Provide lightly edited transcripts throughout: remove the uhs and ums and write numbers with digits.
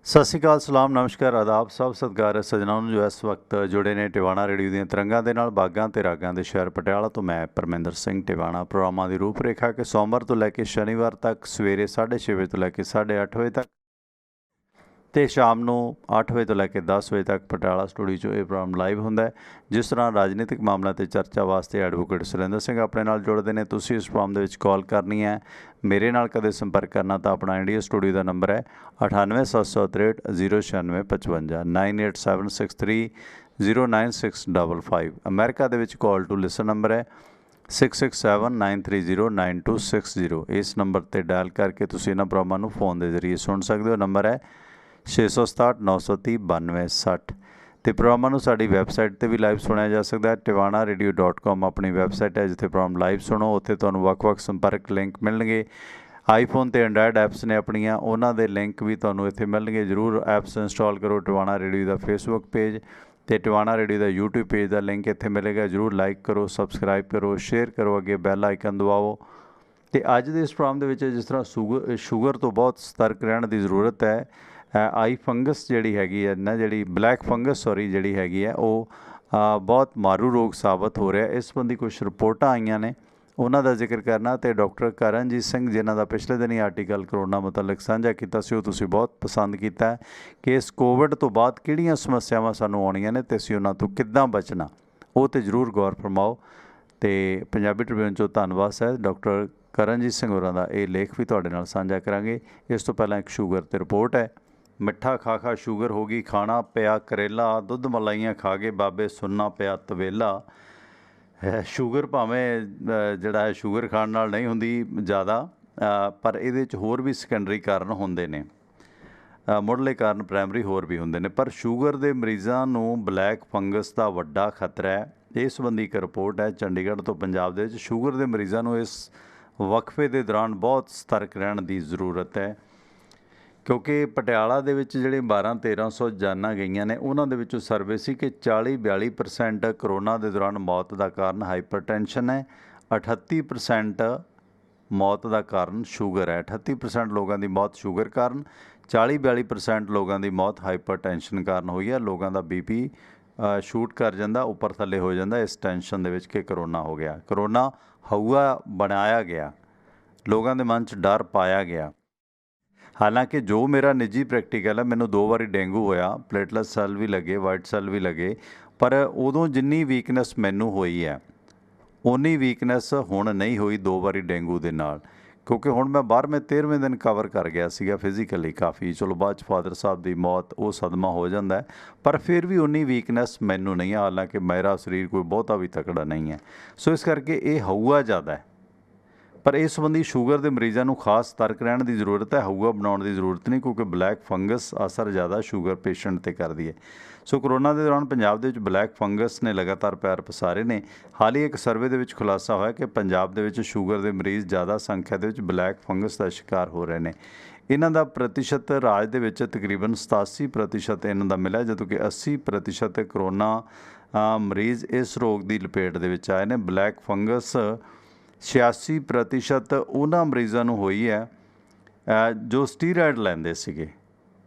सत श्री अकाल, सलाम, नमस्कार, आदाब, सब सत्कार सज्जनों जो इस वक्त जुड़े ने टिवाणा रेडियो ਦੀਆਂ ਤਰੰਗਾਂ ਦੇ ਨਾਲ ਬਾਗਾਂ ਤੇ ਰਾਗਾਂ ਦੇ ਸ਼ਹਿਰ ਪਟਿਆਲਾ ਤੋਂ ਮੈਂ ਪਰਮਿੰਦਰ ਸਿੰਘ ਟਿਵਾਣਾ। ਪ੍ਰੋਗਰਾਮਾਂ ਦੀ ਰੂਪਰੇਖਾ ਕਿ ਸੋਮਵਾਰ ਤੋਂ ਲੈ ਕੇ ਸ਼ਨੀਵਾਰ ਤੱਕ ਸਵੇਰੇ 6:30 ਵਜੇ ਤੋਂ ਲੈ ਕੇ 8:30 ਵਜੇ ਤੱਕ ਤੇ ਸ਼ਾਮ ਨੂੰ 8 ਵਜੇ ਤੋਂ ਲੈ ਕੇ 10 ਵਜੇ ਤੱਕ ਪਟਿਆਲਾ ਸਟੂਡੀਓ 'ਚੋਂ ਇਹ ਪ੍ਰੋਗਰਾਮ ਲਾਈਵ ਹੁੰਦਾ ਹੈ। ਜਿਸ ਤਰ੍ਹਾਂ ਰਾਜਨੀਤਿਕ ਮਾਮਲਿਆਂ 'ਤੇ ਚਰਚਾ ਵਾਸਤੇ ਐਡਵੋਕੇਟ ਸੁਰਿੰਦਰ ਸਿੰਘ ਆਪਣੇ ਨਾਲ ਜੁੜਦੇ ਨੇ। ਤੁਸੀਂ ਇਸ ਪ੍ਰੋਗਰਾਮ ਦੇ ਵਿੱਚ ਕਾਲ ਕਰਨੀ ਹੈ, ਮੇਰੇ ਨਾਲ ਕਦੇ ਸੰਪਰਕ ਕਰਨਾ ਤਾਂ ਆਪਣਾ ਇੰਡੀਆ ਸਟੂਡੀਓ ਦਾ ਨੰਬਰ ਹੈ 9876309655 9876309655। ਅਮਰੀਕਾ ਦੇ ਵਿੱਚ ਕਾਲ ਟੂ ਲਿਸਨ ਨੰਬਰ ਹੈ 6679309260। ਇਸ ਨੰਬਰ 'ਤੇ ਡਾਇਲ ਕਰਕੇ ਤੁਸੀਂ ਇਹਨਾਂ ਪ੍ਰੋਗਰਾਮਾਂ ਨੂੰ फ़ोन ਦੇ ਜ਼ਰੀਏ ਸੁਣ ਸਕਦੇ ਹੋ। ਨੰਬਰ ਹੈ 667 930 9260। ਅਤੇ ਪ੍ਰੋਗਰਾਮਾਂ ਨੂੰ ਸਾਡੀ ਵੈਬਸਾਈਟ 'ਤੇ ਵੀ ਲਾਈਵ ਸੁਣਿਆ ਜਾ ਸਕਦਾ ਹੈ। tiwanaradio.com ਆਪਣੀ ਵੈਬਸਾਈਟ ਹੈ ਜਿੱਥੇ ਪ੍ਰੋਗਰਾਮ ਲਾਈਵ ਸੁਣੋ। ਉੱਥੇ ਤੁਹਾਨੂੰ ਵੱਖ-ਵੱਖ ਸੰਪਰਕ ਲਿੰਕ ਮਿਲਣਗੇ। ਆਈਫੋਨ ਅਤੇ ਐਂਡਰਾਇਡ ਐਪਸ ਨੇ ਆਪਣੀਆਂ, ਉਹਨਾਂ ਦੇ ਲਿੰਕ ਵੀ ਤੁਹਾਨੂੰ ਇੱਥੇ ਮਿਲਣਗੇ। ਜ਼ਰੂਰ ਐਪਸ ਇੰਸਟਾਲ ਕਰੋ। ਟਿਵਾਣਾ ਰੇਡੀਓ ਦਾ ਫੇਸਬੁੱਕ ਪੇਜ ਅਤੇ ਟਿਵਾਣਾ ਰੇਡੀਓ ਦਾ YouTube ਪੇਜ ਦਾ ਲਿੰਕ ਇੱਥੇ ਮਿਲੇਗਾ। ਜ਼ਰੂਰ ਲਾਈਕ ਕਰੋ, ਸਬਸਕ੍ਰਾਈਬ ਕਰੋ, ਸ਼ੇਅਰ ਕਰੋ, ਅੱਗੇ ਬੈਲ ਆਈਕਨ ਦਬਾਓ। ਅਤੇ ਅੱਜ ਦੇ ਇਸ ਪ੍ਰੋਗਰਾਮ ਦੇ ਵਿੱਚ ਜਿਸ ਤਰ੍ਹਾਂ ਸ਼ੂਗਰ ਤੋਂ ਬਹੁਤ ਸਤਰਕ ਰਹਿਣ ਦੀ ਜ਼ਰੂਰਤ ਹੈ। ਆਈ ਫੰਗਸ ਜਿਹੜੀ ਹੈਗੀ ਹੈ ਨਾ, ਜਿਹੜੀ ਬਲੈਕ ਫੰਗਸ ਜਿਹੜੀ ਹੈਗੀ ਹੈ, ਉਹ ਬਹੁਤ ਮਾਰੂ ਰੋਗ ਸਾਬਤ ਹੋ ਰਿਹਾ। ਇਸ ਸੰਬੰਧੀ ਕੁਛ ਰਿਪੋਰਟਾਂ ਆਈਆਂ ਨੇ, ਉਹਨਾਂ ਦਾ ਜ਼ਿਕਰ ਕਰਨਾ। ਅਤੇ ਡਾਕਟਰ ਕਰਨਜੀਤ ਸਿੰਘ ਜਿਨ੍ਹਾਂ ਦਾ ਪਿਛਲੇ ਦਿਨ ਹੀ ਆਰਟੀਕਲ ਕਰੋਨਾ ਮੁਤਲਕ ਸਾਂਝਾ ਕੀਤਾ ਸੀ, ਉਹ ਤੁਸੀਂ ਬਹੁਤ ਪਸੰਦ ਕੀਤਾ ਕਿ ਇਸ ਕੋਵਿਡ ਤੋਂ ਬਾਅਦ ਕਿਹੜੀਆਂ ਸਮੱਸਿਆਵਾਂ ਸਾਨੂੰ ਆਉਣੀਆਂ ਨੇ ਅਤੇ ਅਸੀਂ ਉਹਨਾਂ ਤੋਂ ਕਿੱਦਾਂ ਬਚਣਾ, ਉਹ 'ਤੇ ਜ਼ਰੂਰ ਗੌਰ ਫਰਮਾਓ। ਅਤੇ ਪੰਜਾਬੀ ਟ੍ਰਿਬਿਊਨ 'ਚੋਂ ਧੰਨਵਾਦ ਸਾਹਿਬ ਡਾਕਟਰ ਕਰਨਜੀਤ ਸਿੰਘ ਹੋਰਾਂ ਦਾ ਇਹ ਲੇਖ ਵੀ ਤੁਹਾਡੇ ਨਾਲ ਸਾਂਝਾ ਕਰਾਂਗੇ। ਇਸ ਤੋਂ ਪਹਿਲਾਂ ਇੱਕ ਸ਼ੂਗਰ 'ਤੇ ਰਿਪੋਰਟ ਹੈ। ਮਿੱਠਾ ਖਾ ਖਾ ਸ਼ੂਗਰ ਹੋ ਗਈ, ਖਾਣਾ ਪਿਆ ਕਰੇਲਾ, ਦੁੱਧ ਮਲਾਈਆਂ ਖਾ ਕੇ ਬਾਬੇ ਸੁਣਨਾ ਪਿਆ ਤਵੇਲਾ। ਸ਼ੂਗਰ ਭਾਵੇਂ ਜਿਹੜਾ ਹੈ ਸ਼ੂਗਰ ਖਾਣ ਨਾਲ ਨਹੀਂ ਹੁੰਦੀ ਜ਼ਿਆਦਾ, ਪਰ ਇਹਦੇ 'ਚ ਹੋਰ ਵੀ ਸੈਕੰਡਰੀ ਕਾਰਨ ਹੁੰਦੇ ਨੇ, ਮੁੱਢਲੇ ਕਾਰਨ ਪ੍ਰਾਇਮਰੀ ਹੋਰ ਵੀ ਹੁੰਦੇ ਨੇ। ਪਰ ਸ਼ੂਗਰ ਦੇ ਮਰੀਜ਼ਾਂ ਨੂੰ ਬਲੈਕ ਫੰਗਸ ਦਾ ਵੱਡਾ ਖਤਰਾ ਹੈ। ਇਸ ਸੰਬੰਧੀ ਇੱਕ ਰਿਪੋਰਟ ਹੈ ਚੰਡੀਗੜ੍ਹ ਤੋਂ ਪੰਜਾਬ ਦੇ ਵਿੱਚ। ਸ਼ੂਗਰ ਦੇ ਮਰੀਜ਼ਾਂ ਨੂੰ ਇਸ ਵਕਫੇ ਦੇ ਦੌਰਾਨ ਬਹੁਤ ਸਤਰਕ ਰਹਿਣ ਦੀ ਜ਼ਰੂਰਤ ਹੈ, ਕਿਉਂਕਿ ਪਟਿਆਲਾ ਦੇ ਵਿੱਚ ਜਿਹੜੇ 1200-1300 ਜਾਨਾਂ ਗਈਆਂ ਨੇ, ਉਹਨਾਂ ਦੇ ਵਿੱਚੋਂ ਸਰਵੇ ਸੀ ਕਿ 40-42% ਕਰੋਨਾ ਦੇ ਦੌਰਾਨ ਮੌਤ ਦਾ ਕਾਰਨ ਹਾਈਪਰਟੈਂਸ਼ਨ ਹੈ। 38% ਮੌਤ ਦਾ ਕਾਰਨ ਸ਼ੂਗਰ ਹੈ। 38% ਲੋਕਾਂ ਦੀ ਮੌਤ ਸ਼ੂਗਰ ਕਾਰਨ, 40-42% ਲੋਕਾਂ ਦੀ ਮੌਤ ਹਾਈਪਰਟੈਂਸ਼ਨ ਕਾਰਨ ਹੋਈ ਹੈ। ਲੋਕਾਂ ਦਾ BP ਸ਼ੂਟ ਕਰ ਜਾਂਦਾ, ਉੱਪਰ ਥੱਲੇ ਹੋ ਜਾਂਦਾ ਇਸ ਟੈਨਸ਼ਨ ਦੇ ਵਿੱਚ ਕਿ ਕਰੋਨਾ ਹੋ ਗਿਆ। ਕਰੋਨਾ ਹਊਆ ਬਣਾਇਆ ਗਿਆ, ਲੋਕਾਂ ਦੇ ਮਨ 'ਚ ਡਰ ਪਾਇਆ ਗਿਆ। ਹਾਲਾਂਕਿ ਜੋ ਮੇਰਾ ਨਿੱਜੀ ਪ੍ਰੈਕਟੀਕਲ ਹੈ, ਮੈਨੂੰ 2 ਵਾਰੀ ਡੇਂਗੂ ਹੋਇਆ, ਪਲੇਟਲੈਟ ਸੈੱਲ ਵੀ ਲੱਗੇ, ਵਾਈਟ ਸੈੱਲ ਵੀ ਲੱਗੇ, ਪਰ ਉਦੋਂ ਜਿੰਨੀ ਵੀਕਨੈਸ ਮੈਨੂੰ ਹੋਈ ਹੈ ਓਨੀ ਵੀਕਨੈਸ ਹੁਣ ਨਹੀਂ ਹੋਈ 2 ਵਾਰੀ ਡੇਂਗੂ ਦੇ ਨਾਲ, ਕਿਉਂਕਿ ਹੁਣ ਮੈਂ 12ਵੇਂ 13ਵੇਂ ਦਿਨ ਕਵਰ ਕਰ ਗਿਆ ਸੀਗਾ ਫਿਜ਼ੀਕਲੀ ਕਾਫੀ। ਚਲੋ ਬਾਅਦ 'ਚ ਫਾਦਰ ਸਾਹਿਬ ਦੀ ਮੌਤ, ਉਹ ਸਦਮਾ ਹੋ ਜਾਂਦਾ, ਪਰ ਫਿਰ ਵੀ ਉਨੀ ਵੀਕਨੈਸ ਮੈਨੂੰ ਨਹੀਂ ਹੈ। ਹਾਲਾਂਕਿ ਮੇਰਾ ਸਰੀਰ ਕੋਈ ਬਹੁਤਾ ਵੀ ਤਕੜਾ ਨਹੀਂ ਹੈ, ਸੋ ਇਸ ਕਰਕੇ ਇਹ ਹਊਆ ਜ਼ਿਆਦਾ ਹੈ। ਪਰ ਇਸ ਸੰਬੰਧੀ ਸ਼ੂਗਰ ਦੇ ਮਰੀਜ਼ਾਂ ਨੂੰ ਖਾਸ ਸਤਰਕ ਰਹਿਣ ਦੀ ਜ਼ਰੂਰਤ ਹੈ। ਹਊਆ ਬਣਾਉਣ ਦੀ ਜ਼ਰੂਰਤ ਨਹੀਂ, ਕਿਉਂਕਿ ਬਲੈਕ ਫੰਗਸ ਅਸਰ ਜ਼ਿਆਦਾ ਸ਼ੂਗਰ ਪੇਸ਼ੈਂਟ 'ਤੇ ਕਰਦੀ ਹੈ। ਸੋ ਕਰੋਨਾ ਦੇ ਦੌਰਾਨ ਪੰਜਾਬ ਦੇ ਵਿੱਚ ਬਲੈਕ ਫੰਗਸ ਨੇ ਲਗਾਤਾਰ ਪੈਰ ਪਸਾਰੇ ਨੇ। ਹਾਲ ਹੀ ਇੱਕ ਸਰਵੇ ਦੇ ਵਿੱਚ ਖੁਲਾਸਾ ਹੋਇਆ ਕਿ ਪੰਜਾਬ ਦੇ ਵਿੱਚ ਸ਼ੂਗਰ ਦੇ ਮਰੀਜ਼ ਜ਼ਿਆਦਾ ਸੰਖਿਆ ਦੇ ਵਿੱਚ ਬਲੈਕ ਫੰਗਸ ਦਾ ਸ਼ਿਕਾਰ ਹੋ ਰਹੇ ਨੇ। ਇਹਨਾਂ ਦਾ ਪ੍ਰਤੀਸ਼ਤ ਰਾਜ ਦੇ ਵਿੱਚ ਤਕਰੀਬਨ 87% ਇਹਨਾਂ ਦਾ ਮਿਲਿਆ, ਜਦੋਂ ਕਿ 80% ਕਰੋਨਾ ਮਰੀਜ਼ ਇਸ ਰੋਗ ਦੀ ਲਪੇਟ ਦੇ ਵਿੱਚ ਆਏ ਨੇ। ਬਲੈਕ ਫੰਗਸ 86% ਉਹਨਾਂ ਮਰੀਜ਼ਾਂ ਨੂੰ ਹੋਈ ਹੈ ਜੋ ਸਟੀਰਾਇਡ ਲੈਂਦੇ ਸੀਗੇ,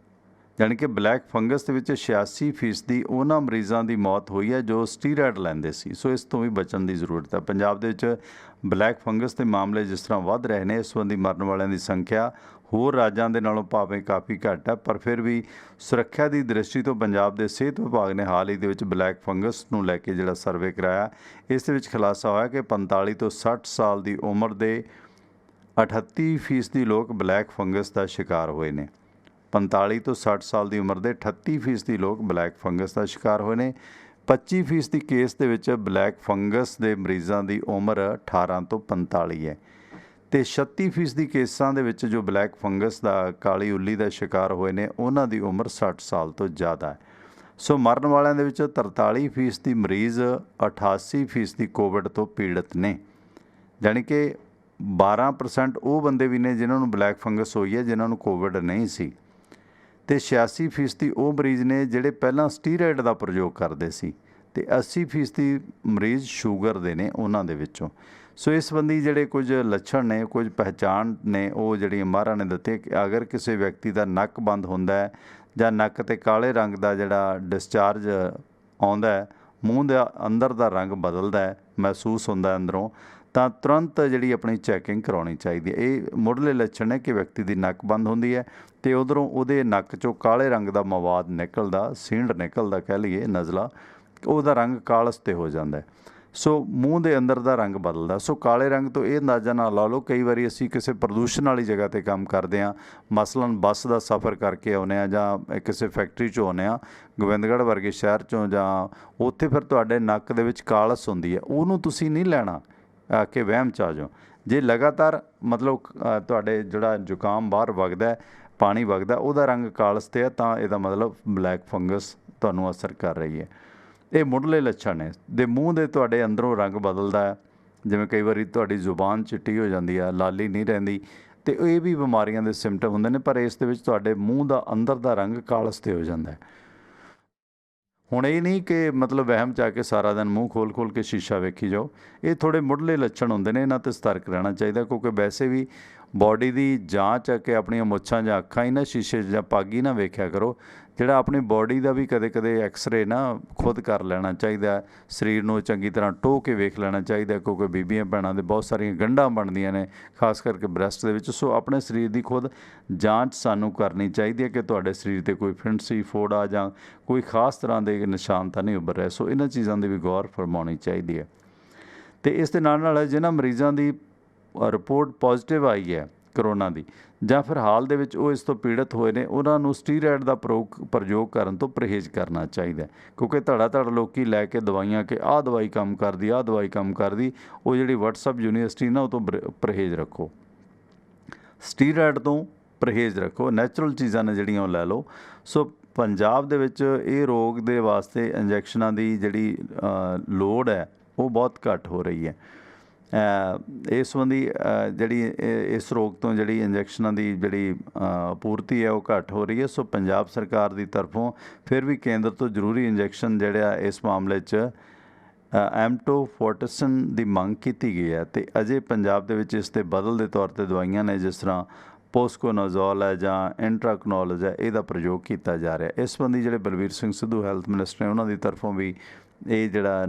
ਯਾਨੀ ਕਿ ਬਲੈਕ ਫੰਗਸ ਦੇ ਵਿੱਚ 86% ਉਹਨਾਂ ਮਰੀਜ਼ਾਂ ਦੀ ਮੌਤ ਹੋਈ ਹੈ ਜੋ ਸਟੀਰਾਇਡ ਲੈਂਦੇ ਸੀ। ਸੋ ਇਸ ਤੋਂ ਵੀ ਬਚਣ ਦੀ ਜ਼ਰੂਰਤ ਹੈ। ਪੰਜਾਬ ਦੇ ਵਿੱਚ ਬਲੈਕ ਫੰਗਸ ਦੇ ਮਾਮਲੇ ਜਿਸ ਤਰ੍ਹਾਂ ਵੱਧ ਰਹੇ ਨੇ, ਇਸ ਸੰਬੰਧੀ ਮਰਨ ਵਾਲਿਆਂ ਦੀ ਸੰਖਿਆ ਹੋਰ ਰਾਜਾਂ ਦੇ ਨਾਲੋਂ ਭਾਵੇਂ ਕਾਫੀ ਘੱਟ ਹੈ, ਪਰ ਫਿਰ ਵੀ ਸੁਰੱਖਿਆ ਦੀ ਦ੍ਰਿਸ਼ਟੀ ਤੋਂ ਪੰਜਾਬ ਦੇ ਸਿਹਤ ਵਿਭਾਗ ਨੇ ਹਾਲ ਹੀ ਦੇ ਵਿੱਚ ਬਲੈਕ ਫੰਗਸ ਨੂੰ ਲੈ ਕੇ ਜਿਹੜਾ ਸਰਵੇ ਕਰਾਇਆ, ਇਸ ਦੇ ਵਿੱਚ ਖੁਲਾਸਾ ਹੋਇਆ ਕਿ 45 ਤੋਂ 60 ਸਾਲ ਦੀ ਉਮਰ ਦੇ 38% ਲੋਕ ਬਲੈਕ ਫੰਗਸ ਦਾ ਸ਼ਿਕਾਰ ਹੋਏ ਨੇ। 45 ਤੋਂ 60 ਸਾਲ ਦੀ ਉਮਰ ਦੇ 38% ਲੋਕ ਬਲੈਕ ਫੰਗਸ ਦਾ ਸ਼ਿਕਾਰ ਹੋਏ ਨੇ। 25% ਕੇਸ ਦੇ ਵਿੱਚ ਬਲੈਕ ਫੰਗਸ ਦੇ ਮਰੀਜ਼ਾਂ ਦੀ ਉਮਰ 18 ਤੋਂ 45 ਹੈ, ਅਤੇ 36% ਕੇਸਾਂ ਦੇ ਵਿੱਚ ਜੋ ਬਲੈਕ ਫੰਗਸ ਦਾ ਕਾਲੀ ਉੱਲੀ ਦਾ ਸ਼ਿਕਾਰ ਹੋਏ ਨੇ, ਉਹਨਾਂ ਦੀ ਉਮਰ 60 ਸਾਲ ਤੋਂ ਜ਼ਿਆਦਾ ਹੈ। ਸੋ ਮਰਨ ਵਾਲਿਆਂ ਦੇ ਵਿੱਚ 43% ਮਰੀਜ਼ 88% ਕੋਵਿਡ ਤੋਂ ਪੀੜਤ ਨੇ, ਜਾਣੀ ਕਿ 12% ਉਹ ਬੰਦੇ ਵੀ ਨੇ ਜਿਨ੍ਹਾਂ ਨੂੰ ਬਲੈਕ ਫੰਗਸ ਹੋਈ ਹੈ ਜਿਨ੍ਹਾਂ ਨੂੰ ਕੋਵਿਡ ਨਹੀਂ ਸੀ, ਅਤੇ 86% ਉਹ ਮਰੀਜ਼ ਨੇ ਜਿਹੜੇ ਪਹਿਲਾਂ ਸਟੀਰਾਇਡ ਦਾ ਪ੍ਰਯੋਗ ਕਰਦੇ ਸੀ, ਅਤੇ 80% ਮਰੀਜ਼ ਸ਼ੂਗਰ ਦੇ ਨੇ ਉਹਨਾਂ ਦੇ ਵਿੱਚੋਂ। ਸੋ ਇਸ ਸੰਬੰਧੀ ਜਿਹੜੇ ਕੁਝ ਲੱਛਣ ਨੇ, ਕੁਝ ਪਹਿਚਾਣ ਨੇ, ਉਹ ਜਿਹੜੀਆਂ ਮਾਹਰਾਂ ਨੇ ਦਿੱਤੇ ਕਿ ਅਗਰ ਕਿਸੇ ਵਿਅਕਤੀ ਦਾ ਨੱਕ ਬੰਦ ਹੁੰਦਾ ਹੈ ਜਾਂ ਨੱਕ ਤੇ ਕਾਲੇ ਰੰਗ ਦਾ ਜਿਹੜਾ ਡਿਸਚਾਰਜ ਆਉਂਦਾ ਹੈ, ਮੂੰਹ ਦੇ ਅੰਦਰ ਦਾ ਰੰਗ ਬਦਲਦਾ ਹੈ, ਮਹਿਸੂਸ ਹੁੰਦਾ ਅੰਦਰੋਂ, ਤਾਂ ਤੁਰੰਤ ਜਿਹੜੀ ਆਪਣੀ ਚੈਕਿੰਗ ਕਰਾਉਣੀ ਚਾਹੀਦੀ ਹੈ। ਇਹ ਮੁੱਢਲੇ ਲੱਛਣ ਹੈ ਕਿ ਵਿਅਕਤੀ ਦੀ ਨੱਕ ਬੰਦ ਹੁੰਦੀ ਹੈ ਅਤੇ ਉੱਧਰੋਂ ਉਹਦੇ ਨੱਕ 'ਚੋਂ ਕਾਲੇ ਰੰਗ ਦਾ ਮਵਾਦ ਨਿਕਲਦਾ, ਸੀਂਡ ਨਿਕਲਦਾ ਕਹਿ ਲਈਏ, ਨਜ਼ਲਾ, ਉਹਦਾ ਰੰਗ ਕਾਲਸ 'ਤੇ ਹੋ ਜਾਂਦਾ। ਸੋ ਮੂੰਹ ਦੇ ਅੰਦਰ ਦਾ ਰੰਗ ਬਦਲਦਾ। ਸੋ ਕਾਲੇ ਰੰਗ ਤੋਂ ਇਹ ਅੰਦਾਜ਼ਾ ਨਾ ਲਾ ਲਓ, ਕਈ ਵਾਰੀ ਅਸੀਂ ਕਿਸੇ ਪ੍ਰਦੂਸ਼ਣ ਵਾਲੀ ਜਗ੍ਹਾ 'ਤੇ ਕੰਮ ਕਰਦੇ ਹਾਂ, ਮਸਲਨ ਬੱਸ ਦਾ ਸਫ਼ਰ ਕਰਕੇ ਆਉਂਦੇ ਹਾਂ ਜਾਂ ਕਿਸੇ ਫੈਕਟਰੀ 'ਚੋਂ ਆਉਂਦੇ ਹਾਂ, ਗੋਬਿੰਦਗੜ੍ਹ ਵਰਗੇ ਸ਼ਹਿਰ 'ਚੋਂ, ਜਾਂ ਉੱਥੇ ਫਿਰ ਤੁਹਾਡੇ ਨੱਕ ਦੇ ਵਿੱਚ ਕਾਲਸ ਹੁੰਦੀ ਹੈ, ਉਹਨੂੰ ਤੁਸੀਂ ਨਹੀਂ ਲੈਣਾ ਕਿ ਵਹਿਮ 'ਚ ਆ ਜਾਓ। ਜੇ ਲਗਾਤਾਰ ਮਤਲਬ ਤੁਹਾਡੇ ਜਿਹੜਾ ਜ਼ੁਕਾਮ ਬਾਹਰ ਵਗਦਾ, ਪਾਣੀ ਵਗਦਾ, ਉਹਦਾ ਰੰਗ ਕਾਲਸ 'ਤੇ ਹੈ, ਤਾਂ ਇਹਦਾ ਮਤਲਬ ਬਲੈਕ ਫੰਗਸ ਤੁਹਾਨੂੰ ਅਸਰ ਕਰ ਰਹੀ ਹੈ। ਇਹ ਮੁੱਢਲੇ ਲੱਛਣ ਨੇ। ਦੇ ਮੂੰਹ ਦੇ ਤੁਹਾਡੇ ਅੰਦਰੋਂ ਰੰਗ ਬਦਲਦਾ ਹੈ, ਜਿਵੇਂ ਕਈ ਵਾਰੀ ਤੁਹਾਡੀ ਜ਼ੁਬਾਨ ਚਿੱਟੀ ਹੋ ਜਾਂਦੀ ਹੈ, ਲਾਲੀ ਨਹੀਂ ਰਹਿੰਦੀ, ਅਤੇ ਇਹ ਵੀ ਬਿਮਾਰੀਆਂ ਦੇ ਸਿੰਪਟਮ ਹੁੰਦੇ ਨੇ। ਪਰ ਇਸ ਦੇ ਵਿੱਚ ਤੁਹਾਡੇ ਮੂੰਹ ਦਾ ਅੰਦਰ ਦਾ ਰੰਗ ਕਾਲਸ 'ਤੇ ਹੋ ਜਾਂਦਾ ਹੈ। ਹੁਣ ਇਹ ਨਹੀਂ ਕਿ ਮਤਲਬ ਵਹਿਮ 'ਚ ਆ ਕੇ ਸਾਰਾ ਦਿਨ ਮੂੰਹ ਖੋਲ੍ਹ ਕੇ ਸ਼ੀਸ਼ਾ ਵੇਖੀ ਜਾਓ। ਇਹ ਥੋੜ੍ਹੇ ਮੁੱਢਲੇ ਲੱਛਣ ਹੁੰਦੇ ਨੇ, ਇਹਨਾਂ 'ਤੇ ਸਤਰਕ ਰਹਿਣਾ ਚਾਹੀਦਾ, ਕਿਉਂਕਿ ਵੈਸੇ ਵੀ ਬੋਡੀ ਦੀ ਜਾਂਚ ਆ ਕਿ ਆਪਣੀਆਂ ਮੁੱਛਾਂ ਜਾਂ ਅੱਖਾਂ ਹੀ ਨਾ ਸ਼ੀਸ਼ੇ 'ਚ ਜਾਂ ਪੱਗ ਹੀ ਨਾ ਵੇਖਿਆ ਕਰੋ। ਜਿਹੜਾ ਆਪਣੀ ਬੋਡੀ ਦਾ ਵੀ ਕਦੇ ਐਕਸਰੇ ਨਾ ਖੁਦ ਕਰ ਲੈਣਾ ਚਾਹੀਦਾ, ਸਰੀਰ ਨੂੰ ਚੰਗੀ ਤਰ੍ਹਾਂ ਟੋਹ ਕੇ ਵੇਖ ਲੈਣਾ ਚਾਹੀਦਾ, ਕਿਉਂਕਿ ਬੀਬੀਆਂ ਭੈਣਾਂ ਦੇ ਬਹੁਤ ਸਾਰੀਆਂ ਗੰਢਾਂ ਬਣਦੀਆਂ ਨੇ, ਖਾਸ ਕਰਕੇ ਬ੍ਰੈਸਟ ਦੇ ਵਿੱਚ। ਸੋ ਆਪਣੇ ਸਰੀਰ ਦੀ ਖੁਦ ਜਾਂਚ ਸਾਨੂੰ ਕਰਨੀ ਚਾਹੀਦੀ ਹੈ ਕਿ ਤੁਹਾਡੇ ਸਰੀਰ 'ਤੇ ਕੋਈ ਫਿੰਸੀ, ਫੋੜਾ ਜਾਂ ਕੋਈ ਖਾਸ ਤਰ੍ਹਾਂ ਦੇ ਨਿਸ਼ਾਨ ਤਾਂ ਨਹੀਂ ਉੱਭਰ ਰਹੇ। ਸੋ ਇਹਨਾਂ ਚੀਜ਼ਾਂ ਦੀ ਵੀ ਗੌਰ ਫਰਮਾਉਣੀ ਚਾਹੀਦੀ ਹੈ। ਅਤੇ ਇਸ ਦੇ ਨਾਲ ਜਿਹਨਾਂ ਮਰੀਜ਼ਾਂ ਦੀ ਰਿਪੋਰਟ ਪੋਜ਼ੀਟਿਵ ਆਈ ਹੈ ਕਰੋਨਾ ਦੀ, ਜਾਂ ਫਿਰ ਹਾਲ ਦੇ ਵਿੱਚ ਉਹ ਇਸ ਤੋਂ ਪੀੜਤ ਹੋਏ ਨੇ, ਉਹਨਾਂ ਨੂੰ ਸਟੀਰਾਇਡ ਦਾ ਪ੍ਰਯੋਗ ਕਰਨ ਤੋਂ ਪਰਹੇਜ਼ ਕਰਨਾ ਚਾਹੀਦਾ, ਕਿਉਂਕਿ ਧੜ ਲੋਕ ਲੈ ਕੇ ਦਵਾਈਆਂ ਕਿ ਆਹ ਦਵਾਈ ਕੰਮ ਕਰਦੀ, ਆਹ ਦਵਾਈ ਕੰਮ ਕਰਦੀ, ਉਹ ਜਿਹੜੀ ਵਟਸਐਪ ਯੂਨੀਵਰਸਿਟੀ ਨਾ, ਉਹ ਤੋਂ ਪਰਹੇਜ਼ ਰੱਖੋ, ਸਟੀਰਾਇਡ ਤੋਂ ਪਰਹੇਜ਼ ਰੱਖੋ, ਨੈਚੁਰਲ ਚੀਜ਼ਾਂ ਨੇ ਜਿਹੜੀਆਂ ਉਹ ਲੈ ਲਓ। ਸੋ ਪੰਜਾਬ ਦੇ ਵਿੱਚ ਇਹ ਰੋਗ ਦੇ ਵਾਸਤੇ ਇੰਜੈਕਸ਼ਨਾਂ ਦੀ ਜਿਹੜੀ ਲੋੜ ਹੈ ਉਹ ਬਹੁਤ ਘੱਟ ਹੋ ਰਹੀ ਹੈ। ਇਸ ਸੰਬੰਧੀ ਜਿਹੜੀ ਇਸ ਰੋਗ ਤੋਂ ਜਿਹੜੀ ਇੰਜੈਕਸ਼ਨਾਂ ਦੀ ਜਿਹੜੀ ਪੂਰਤੀ ਹੈ ਉਹ ਘੱਟ ਹੋ ਰਹੀ ਹੈ। ਸੋ ਪੰਜਾਬ ਸਰਕਾਰ ਦੀ ਤਰਫੋਂ ਫਿਰ ਵੀ ਕੇਂਦਰ ਤੋਂ ਜ਼ਰੂਰੀ ਇੰਜੈਕਸ਼ਨ ਜਿਹੜਾ ਇਸ ਮਾਮਲੇ 'ਚ ਐਮਟੋਫੋਰਟਿਸਨ ਦੀ ਮੰਗ ਕੀਤੀ ਗਈ ਹੈ, ਅਤੇ ਅਜੇ ਪੰਜਾਬ ਦੇ ਵਿੱਚ ਇਸ ਦੇ ਬਦਲ ਦੇ ਤੌਰ 'ਤੇ ਦਵਾਈਆਂ ਨੇ, ਜਿਸ ਤਰ੍ਹਾਂ ਪੋਸਕੋਨਾਜ਼ੋਲ ਹੈ ਜਾਂ ਇੰਟਰਾਕਨੋਲਜ ਹੈ, ਇਹਦਾ ਪ੍ਰਯੋਗ ਕੀਤਾ ਜਾ ਰਿਹਾ। ਇਸ ਸੰਬੰਧੀ ਜਿਹੜੇ ਬਲਬੀਰ ਸਿੰਘ ਸਿੱਧੂ ਹੈਲਥ ਮਿਨਿਸਟਰ ਨੇ, ਉਹਨਾਂ ਦੀ ਤਰਫੋਂ ਵੀ ਇਹ ਜਿਹੜਾ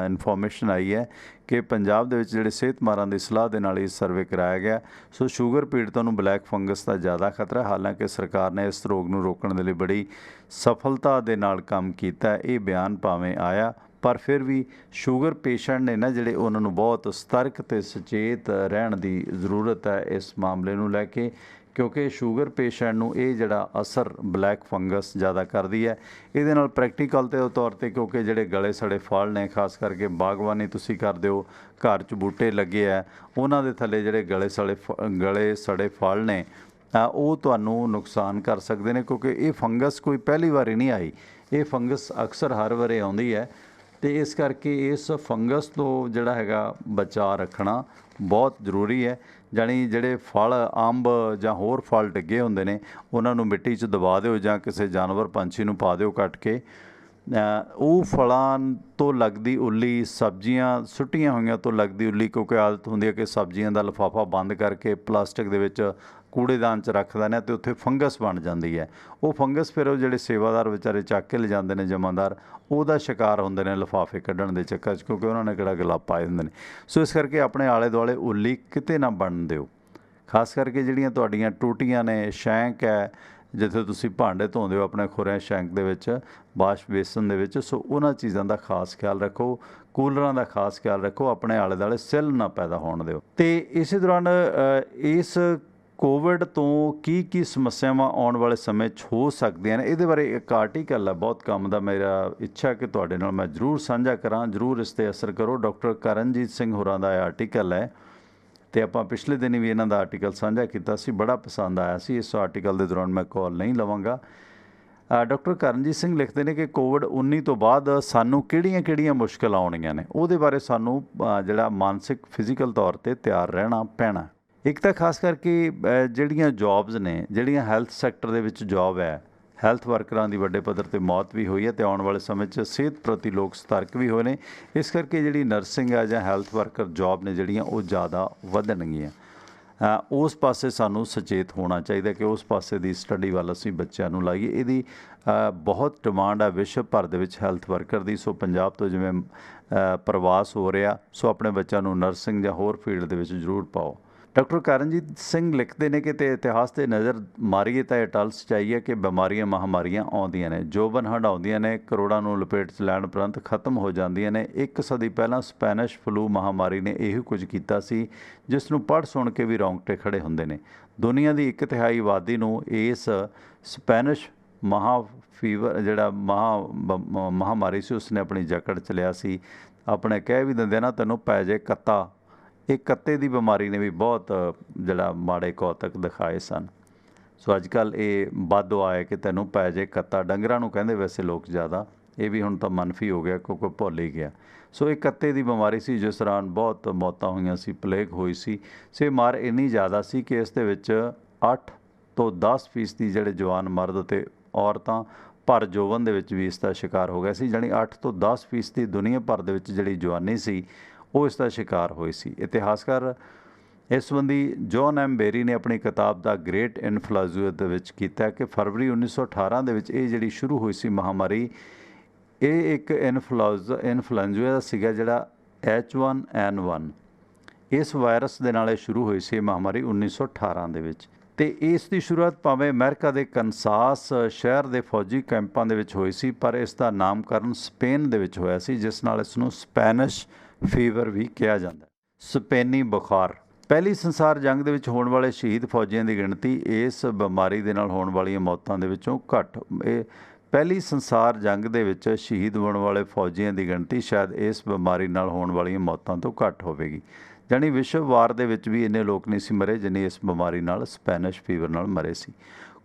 ਇਨਫੋਰਮੇਸ਼ਨ ਆਈ ਹੈ ਕਿ ਪੰਜਾਬ ਦੇ ਵਿੱਚ ਜਿਹੜੇ ਸਿਹਤ ਮਾਹਰਾਂ ਦੀ ਸਲਾਹ ਦੇ ਨਾਲ ਇਹ ਸਰਵੇ ਕਰਾਇਆ ਗਿਆ। ਸੋ ਸ਼ੂਗਰ ਪੀੜਤਾਂ ਨੂੰ ਬਲੈਕ ਫੰਗਸ ਦਾ ਜ਼ਿਆਦਾ ਖਤਰਾ, ਹਾਲਾਂਕਿ ਸਰਕਾਰ ਨੇ ਇਸ ਰੋਗ ਨੂੰ ਰੋਕਣ ਦੇ ਲਈ ਬੜੀ ਸਫਲਤਾ ਦੇ ਨਾਲ ਕੰਮ ਕੀਤਾ। ਇਹ ਬਿਆਨ ਭਾਵੇਂ ਆਇਆ, ਪਰ ਫਿਰ ਵੀ ਸ਼ੂਗਰ ਪੇਸ਼ੈਂਟ ਨੇ ਨਾ ਜਿਹੜੇ, ਉਹਨਾਂ ਨੂੰ ਬਹੁਤ ਸਤਰਕ ਅਤੇ ਸੁਚੇਤ ਰਹਿਣ ਦੀ ਜ਼ਰੂਰਤ ਹੈ ਇਸ ਮਾਮਲੇ ਨੂੰ ਲੈ ਕੇ, ਕਿਉਂਕਿ ਸ਼ੂਗਰ ਪੇਸ਼ੈਂਟ ਨੂੰ ਇਹ ਜਿਹੜਾ ਅਸਰ ਬਲੈਕ ਫੰਗਸ ਜ਼ਿਆਦਾ ਕਰਦੀ ਹੈ। ਇਹਦੇ ਨਾਲ ਪ੍ਰੈਕਟੀਕਲ ਦੇ ਤੌਰ 'ਤੇ, ਕਿਉਂਕਿ ਜਿਹੜੇ ਗਲੇ ਸੜੇ ਫਲ ਨੇ, ਖਾਸ ਕਰਕੇ ਬਾਗਬਾਨੀ ਤੁਸੀਂ ਕਰਦੇ ਹੋ, ਘਰ 'ਚ ਬੂਟੇ ਲੱਗੇ ਆ, ਉਹਨਾਂ ਦੇ ਥੱਲੇ ਜਿਹੜੇ ਗਲੇ ਸੜੇ ਫਲ ਨੇ, ਉਹ ਤੁਹਾਨੂੰ ਨੁਕਸਾਨ ਕਰ ਸਕਦੇ ਨੇ, ਕਿਉਂਕਿ ਇਹ ਫੰਗਸ ਕੋਈ ਪਹਿਲੀ ਵਾਰੀ ਨਹੀਂ ਆਈ, ਇਹ ਫੰਗਸ ਅਕਸਰ ਹਰ ਵਾਰੀ ਆਉਂਦੀ ਹੈ। ਅਤੇ ਇਸ ਕਰਕੇ ਇਸ ਫੰਗਸ ਤੋਂ ਜਿਹੜਾ ਹੈਗਾ ਬਚਾਅ ਰੱਖਣਾ ਬਹੁਤ ਜ਼ਰੂਰੀ ਹੈ। ਜਾਣੀ ਜਿਹੜੇ ਫਲ, ਅੰਬ ਜਾਂ ਹੋਰ ਫਲ ਡਿੱਗੇ ਹੁੰਦੇ ਨੇ, ਉਹਨਾਂ ਨੂੰ ਮਿੱਟੀ 'ਚ ਦਬਾ ਦਿਓ ਜਾਂ ਕਿਸੇ ਜਾਨਵਰ ਪੰਛੀ ਨੂੰ ਪਾ ਦਿਓ ਕੱਟ ਕੇ। ਉਹ ਫਲਾਂ ਤੋਂ ਲੱਗਦੀ ਉੱਲੀ, ਸਬਜ਼ੀਆਂ ਸੁੱਟੀਆਂ ਹੋਈਆਂ ਤੋਂ ਲੱਗਦੀ ਉੱਲੀ, ਕਿਉਂਕਿ ਆਦਤ ਹੁੰਦੀ ਹੈ ਕਿ ਸਬਜ਼ੀਆਂ ਦਾ ਲਿਫਾਫਾ ਬੰਦ ਕਰਕੇ ਪਲਾਸਟਿਕ ਦੇ ਵਿੱਚ ਕੂੜੇਦਾਨ 'ਚ ਰੱਖ ਦਿੰਦੇ ਅਤੇ ਉੱਥੇ ਫੰਗਸ ਬਣ ਜਾਂਦੀ ਹੈ। ਉਹ ਫੰਗਸ ਫਿਰ ਉਹ ਜਿਹੜੇ ਸੇਵਾਦਾਰ ਵਿਚਾਰੇ ਚੱਕ ਕੇ ਲਿਜਾਂਦੇ ਨੇ, ਜਮਾਂਦਾਰ, ਉਹਦਾ ਸ਼ਿਕਾਰ ਹੁੰਦੇ ਨੇ ਲਿਫਾਫੇ ਕੱਢਣ ਦੇ ਚੱਕਰ 'ਚ, ਕਿਉਂਕਿ ਉਹਨਾਂ ਨੇ ਕਿਹੜਾ ਗਲਾਬ ਪਾਏ ਹੁੰਦੇ ਨੇ। ਸੋ ਇਸ ਕਰਕੇ ਆਪਣੇ ਆਲੇ ਦੁਆਲੇ ਉੱਲੀ ਕਿਤੇ ਨਾ ਬਣਨ ਦਿਓ। ਖਾਸ ਕਰਕੇ ਜਿਹੜੀਆਂ ਤੁਹਾਡੀਆਂ ਟੂਟੀਆਂ ਨੇ, ਸ਼ੈਂਕ ਹੈ, ਜਿੱਥੇ ਤੁਸੀਂ ਭਾਂਡੇ ਧੋਂਦੇ ਹੋ ਆਪਣੇ ਖੁਰਿਆਂ ਸ਼ੈਂਕ ਦੇ ਵਿੱਚ, ਵਾਸ਼ ਬੇਸਨ ਦੇ ਵਿੱਚ, ਸੋ ਉਹਨਾਂ ਚੀਜ਼ਾਂ ਦਾ ਖਾਸ ਖਿਆਲ ਰੱਖੋ। ਕੂਲਰਾਂ ਦਾ ਖਾਸ ਖਿਆਲ ਰੱਖੋ, ਆਪਣੇ ਆਲੇ ਦੁਆਲੇ ਸਿੱਲ ਨਾ ਪੈਦਾ ਹੋਣ ਦਿਓ। ਅਤੇ ਇਸੇ ਦੌਰਾਨ ਇਸ ਕੋਵਿਡ ਤੋਂ ਕੀ ਸਮੱਸਿਆਵਾਂ ਆਉਣ ਵਾਲੇ ਸਮੇਂ 'ਚ ਹੋ ਸਕਦੀਆਂ ਨੇ, ਇਹਦੇ ਬਾਰੇ ਇੱਕ ਆਰਟੀਕਲ ਹੈ ਬਹੁਤ ਕੰਮ ਦਾ, ਮੇਰਾ ਇੱਛਾ ਕਿ ਤੁਹਾਡੇ ਨਾਲ ਮੈਂ ਜ਼ਰੂਰ ਸਾਂਝਾ ਕਰਾਂ, ਜ਼ਰੂਰ ਇਸ 'ਤੇ ਅਸਰ ਕਰੋ। ਡਾਕਟਰ ਕਰਨਜੀਤ ਸਿੰਘ ਹੋਰਾਂ ਦਾ ਇਹ ਆਰਟੀਕਲ ਹੈ, ਅਤੇ ਆਪਾਂ ਪਿਛਲੇ ਦਿਨ ਵੀ ਇਹਨਾਂ ਦਾ ਆਰਟੀਕਲ ਸਾਂਝਾ ਕੀਤਾ ਸੀ, ਬੜਾ ਪਸੰਦ ਆਇਆ ਸੀ। ਇਸ ਆਰਟੀਕਲ ਦੇ ਦੌਰਾਨ ਮੈਂ ਕਾਲ ਨਹੀਂ ਲਵਾਂਗਾ। ਡਾਕਟਰ ਕਰਨਜੀਤ ਸਿੰਘ ਲਿਖਦੇ ਨੇ ਕਿ ਕੋਵਿਡ-19 ਤੋਂ ਬਾਅਦ ਸਾਨੂੰ ਕਿਹੜੀਆਂ ਮੁਸ਼ਕਿਲਾਂ ਆਉਣੀਆਂ ਨੇ, ਉਹਦੇ ਬਾਰੇ ਸਾਨੂੰ ਜਿਹੜਾ ਮਾਨਸਿਕ, ਫਿਜ਼ੀਕਲ ਤੌਰ 'ਤੇ ਤਿਆਰ ਰਹਿਣਾ ਪੈਣਾ। ਇੱਕ ਤਾਂ ਖਾਸ ਕਰਕੇ ਜਿਹੜੀਆਂ ਜੋਬਸ ਨੇ, ਜਿਹੜੀਆਂ ਹੈਲਥ ਸੈਕਟਰ ਦੇ ਵਿੱਚ ਜੋਬ ਹੈ, ਹੈਲਥ ਵਰਕਰਾਂ ਦੀ ਵੱਡੇ ਪੱਧਰ 'ਤੇ ਮੌਤ ਵੀ ਹੋਈ ਹੈ, ਅਤੇ ਆਉਣ ਵਾਲੇ ਸਮੇਂ 'ਚ ਸਿਹਤ ਪ੍ਰਤੀ ਲੋਕ ਸਤਰਕ ਵੀ ਹੋਏ ਨੇ। ਇਸ ਕਰਕੇ ਜਿਹੜੀ ਨਰਸਿੰਗ ਹੈ ਜਾਂ ਹੈਲਥ ਵਰਕਰ ਜੋਬ ਨੇ ਜਿਹੜੀਆਂ, ਉਹ ਜ਼ਿਆਦਾ ਵਧਣਗੀਆਂ। ਉਸ ਪਾਸੇ ਸਾਨੂੰ ਸੁਚੇਤ ਹੋਣਾ ਚਾਹੀਦਾ ਕਿ ਉਸ ਪਾਸੇ ਦੀ ਸਟੱਡੀ ਵੱਲ ਅਸੀਂ ਬੱਚਿਆਂ ਨੂੰ ਲਾਈਏ। ਇਹਦੀ ਬਹੁਤ ਡਿਮਾਂਡ ਹੈ ਵਿਸ਼ਵ ਭਰ ਦੇ ਵਿੱਚ ਹੈਲਥ ਵਰਕਰ ਦੀ। ਸੋ ਪੰਜਾਬ ਤੋਂ ਜਿਵੇਂ ਪ੍ਰਵਾਸ ਹੋ ਰਿਹਾ, ਸੋ ਆਪਣੇ ਬੱਚਿਆਂ ਨੂੰ ਨਰਸਿੰਗ ਜਾਂ ਹੋਰ ਫੀਲਡ ਦੇ ਵਿੱਚ ਜ਼ਰੂਰ ਪਾਓ। ਡਾਕਟਰ ਕਰਨਜੀਤ ਸਿੰਘ ਲਿਖਦੇ ਨੇ ਕਿ ਤੇ ਇਤਿਹਾਸ 'ਤੇ ਨਜ਼ਰ ਮਾਰੀਏ ਤਾਂ ਇਹ ਟਲ ਸੱਚਾਈ ਹੈ ਕਿ ਬਿਮਾਰੀਆਂ ਮਹਾਂਮਾਰੀਆਂ ਆਉਂਦੀਆਂ ਨੇ, ਜੋਬਨ ਹੰਢਾਉਂਦੀਆਂ ਨੇ, ਕਰੋੜਾਂ ਨੂੰ ਲਪੇਟ 'ਚ ਲੈਣ ਉਪਰੰਤ ਖਤਮ ਹੋ ਜਾਂਦੀਆਂ ਨੇ। 1 ਸਦੀ ਪਹਿਲਾਂ ਸਪੈਨਿਸ਼ ਫਲੂ ਮਹਾਂਮਾਰੀ ਨੇ ਇਹੋ ਕੁਝ ਕੀਤਾ ਸੀ ਜਿਸ ਨੂੰ ਪੜ੍ਹ ਸੁਣ ਕੇ ਵੀ ਰੌਂਗਟੇ ਖੜੇ ਹੁੰਦੇ ਨੇ। ਦੁਨੀਆ ਦੀ 1/3 ਆਬਾਦੀ ਨੂੰ ਇਸ ਸਪੈਨਿਸ਼ ਫੀਵਰ ਜਿਹੜਾ ਮਹਾਂਮਾਰੀ ਸੀ ਉਸਨੇ ਆਪਣੀ ਜਕੜ 'ਚ ਲਿਆ ਸੀ। ਆਪਣੇ ਕਹਿ ਵੀ ਦਿੰਦੇ ਨਾ, ਤੈਨੂੰ ਪੈ ਜੇ ਕੱਤਾ। ਇਹ ਕੱਤੇ ਦੀ ਬਿਮਾਰੀ ਨੇ ਵੀ ਬਹੁਤ ਜਿਹੜਾ ਮਾੜੇ ਕੌਤਕ ਦਿਖਾਏ ਸਨ। ਸੋ ਅੱਜ ਕੱਲ੍ਹ ਇਹ ਬਦਦੁਆ ਹੈ ਕਿ ਤੈਨੂੰ ਪੈ ਜੇ ਕੱਤਾ। ਡੰਗਰਾਂ ਨੂੰ ਕਹਿੰਦੇ ਵੈਸੇ ਲੋਕ ਜ਼ਿਆਦਾ, ਇਹ ਵੀ ਹੁਣ ਤਾਂ ਮਨਫੀ ਹੋ ਗਿਆ ਕਿਉਂਕਿ ਭੁੱਲ ਹੀ ਗਿਆ। ਸੋ ਇਹ ਕੱਤੇ ਦੀ ਬਿਮਾਰੀ ਸੀ ਜਿਸ ਦੌਰਾਨ ਬਹੁਤ ਮੌਤਾਂ ਹੋਈਆਂ ਸੀ, ਪਲੇਗ ਹੋਈ ਸੀ। ਸੋ ਇਹ ਮਾਰ ਇੰਨੀ ਜ਼ਿਆਦਾ ਸੀ ਕਿ ਇਸ ਦੇ ਵਿੱਚ 8 ਤੋਂ 10% ਜਿਹੜੇ ਜਵਾਨ ਮਰਦ ਅਤੇ ਔਰਤਾਂ ਭਰ ਜੋਬਨ ਦੇ ਵਿੱਚ ਵੀ ਇਸ ਦਾ ਸ਼ਿਕਾਰ ਹੋ ਗਿਆ ਸੀ। ਜਾਣੀ 8 ਤੋਂ 10% ਦੁਨੀਆ ਭਰ ਦੇ ਵਿੱਚ ਜਿਹੜੀ ਜਵਾਨੀ ਸੀ ਉਹ ਇਸ ਦਾ ਸ਼ਿਕਾਰ ਹੋਈ ਸੀ। ਇਤਿਹਾਸਕਾਰ ਇਸ ਸੰਬੰਧੀ ਜੌਨ ਐਮ ਬੇਰੀ ਨੇ ਆਪਣੀ ਕਿਤਾਬ ਦਾ ਗ੍ਰੇਟ ਇਨਫਲੂਐਂਜ਼ਾ ਦੇ ਵਿੱਚ ਕੀਤਾ ਕਿ ਫਰਵਰੀ 1918 ਦੇ ਵਿੱਚ ਇਹ ਜਿਹੜੀ ਸ਼ੁਰੂ ਹੋਈ ਸੀ ਮਹਾਂਮਾਰੀ, ਇਹ ਇੱਕ ਇਨਫਲੂਐਂਜ਼ਾ ਸੀਗਾ ਜਿਹੜਾ H1N1। ਇਸ ਵਾਇਰਸ ਦੇ ਨਾਲ ਇਹ ਸ਼ੁਰੂ ਹੋਈ ਸੀ ਮਹਾਂਮਾਰੀ 1918 ਦੇ ਵਿੱਚ। ਅਤੇ ਇਸ ਦੀ ਸ਼ੁਰੂਆਤ ਭਾਵੇਂ ਅਮਰੀਕਾ ਦੇ ਕਨਸਾਸ ਸ਼ਹਿਰ ਦੇ ਫੌਜੀ ਕੈਂਪਾਂ ਦੇ ਵਿੱਚ ਹੋਈ ਸੀ, ਪਰ ਇਸ ਦਾ ਨਾਮਕਰਨ ਸਪੇਨ ਦੇ ਵਿੱਚ ਹੋਇਆ ਸੀ, ਜਿਸ ਨਾਲ ਇਸ ਨੂੰ ਸਪੈਨਿਸ਼ ਫੀਵਰ ਵੀ ਕਿਹਾ ਜਾਂਦਾ। ਸਪੇਨੀ ਬੁਖਾਰ। ਪਹਿਲੀ ਸੰਸਾਰ ਜੰਗ ਦੇ ਵਿੱਚ ਹੋਣ ਵਾਲੇ ਸ਼ਹੀਦ ਫੌਜੀਆਂ ਦੀ ਗਿਣਤੀ ਇਸ ਬਿਮਾਰੀ ਦੇ ਨਾਲ ਹੋਣ ਵਾਲੀਆਂ ਮੌਤਾਂ ਦੇ ਵਿੱਚੋਂ ਘੱਟ। ਪਹਿਲੀ ਸੰਸਾਰ ਜੰਗ ਦੇ ਵਿੱਚ ਸ਼ਹੀਦ ਹੋਣ ਵਾਲੇ ਫੌਜੀਆਂ ਦੀ ਗਿਣਤੀ ਸ਼ਾਇਦ ਇਸ ਬਿਮਾਰੀ ਨਾਲ ਹੋਣ ਵਾਲੀਆਂ ਮੌਤਾਂ ਤੋਂ ਘੱਟ ਹੋਵੇਗੀ। ਜਾਣੀ ਵਿਸ਼ਵ ਵਾਰ ਦੇ ਵਿੱਚ ਵੀ ਇੰਨੇ ਲੋਕ ਨਹੀਂ ਸੀ ਮਰੇ ਜਿੰਨੇ ਇਸ ਬਿਮਾਰੀ ਨਾਲ, ਸਪੈਨਿਸ਼ ਫੀਵਰ ਨਾਲ ਮਰੇ ਸੀ।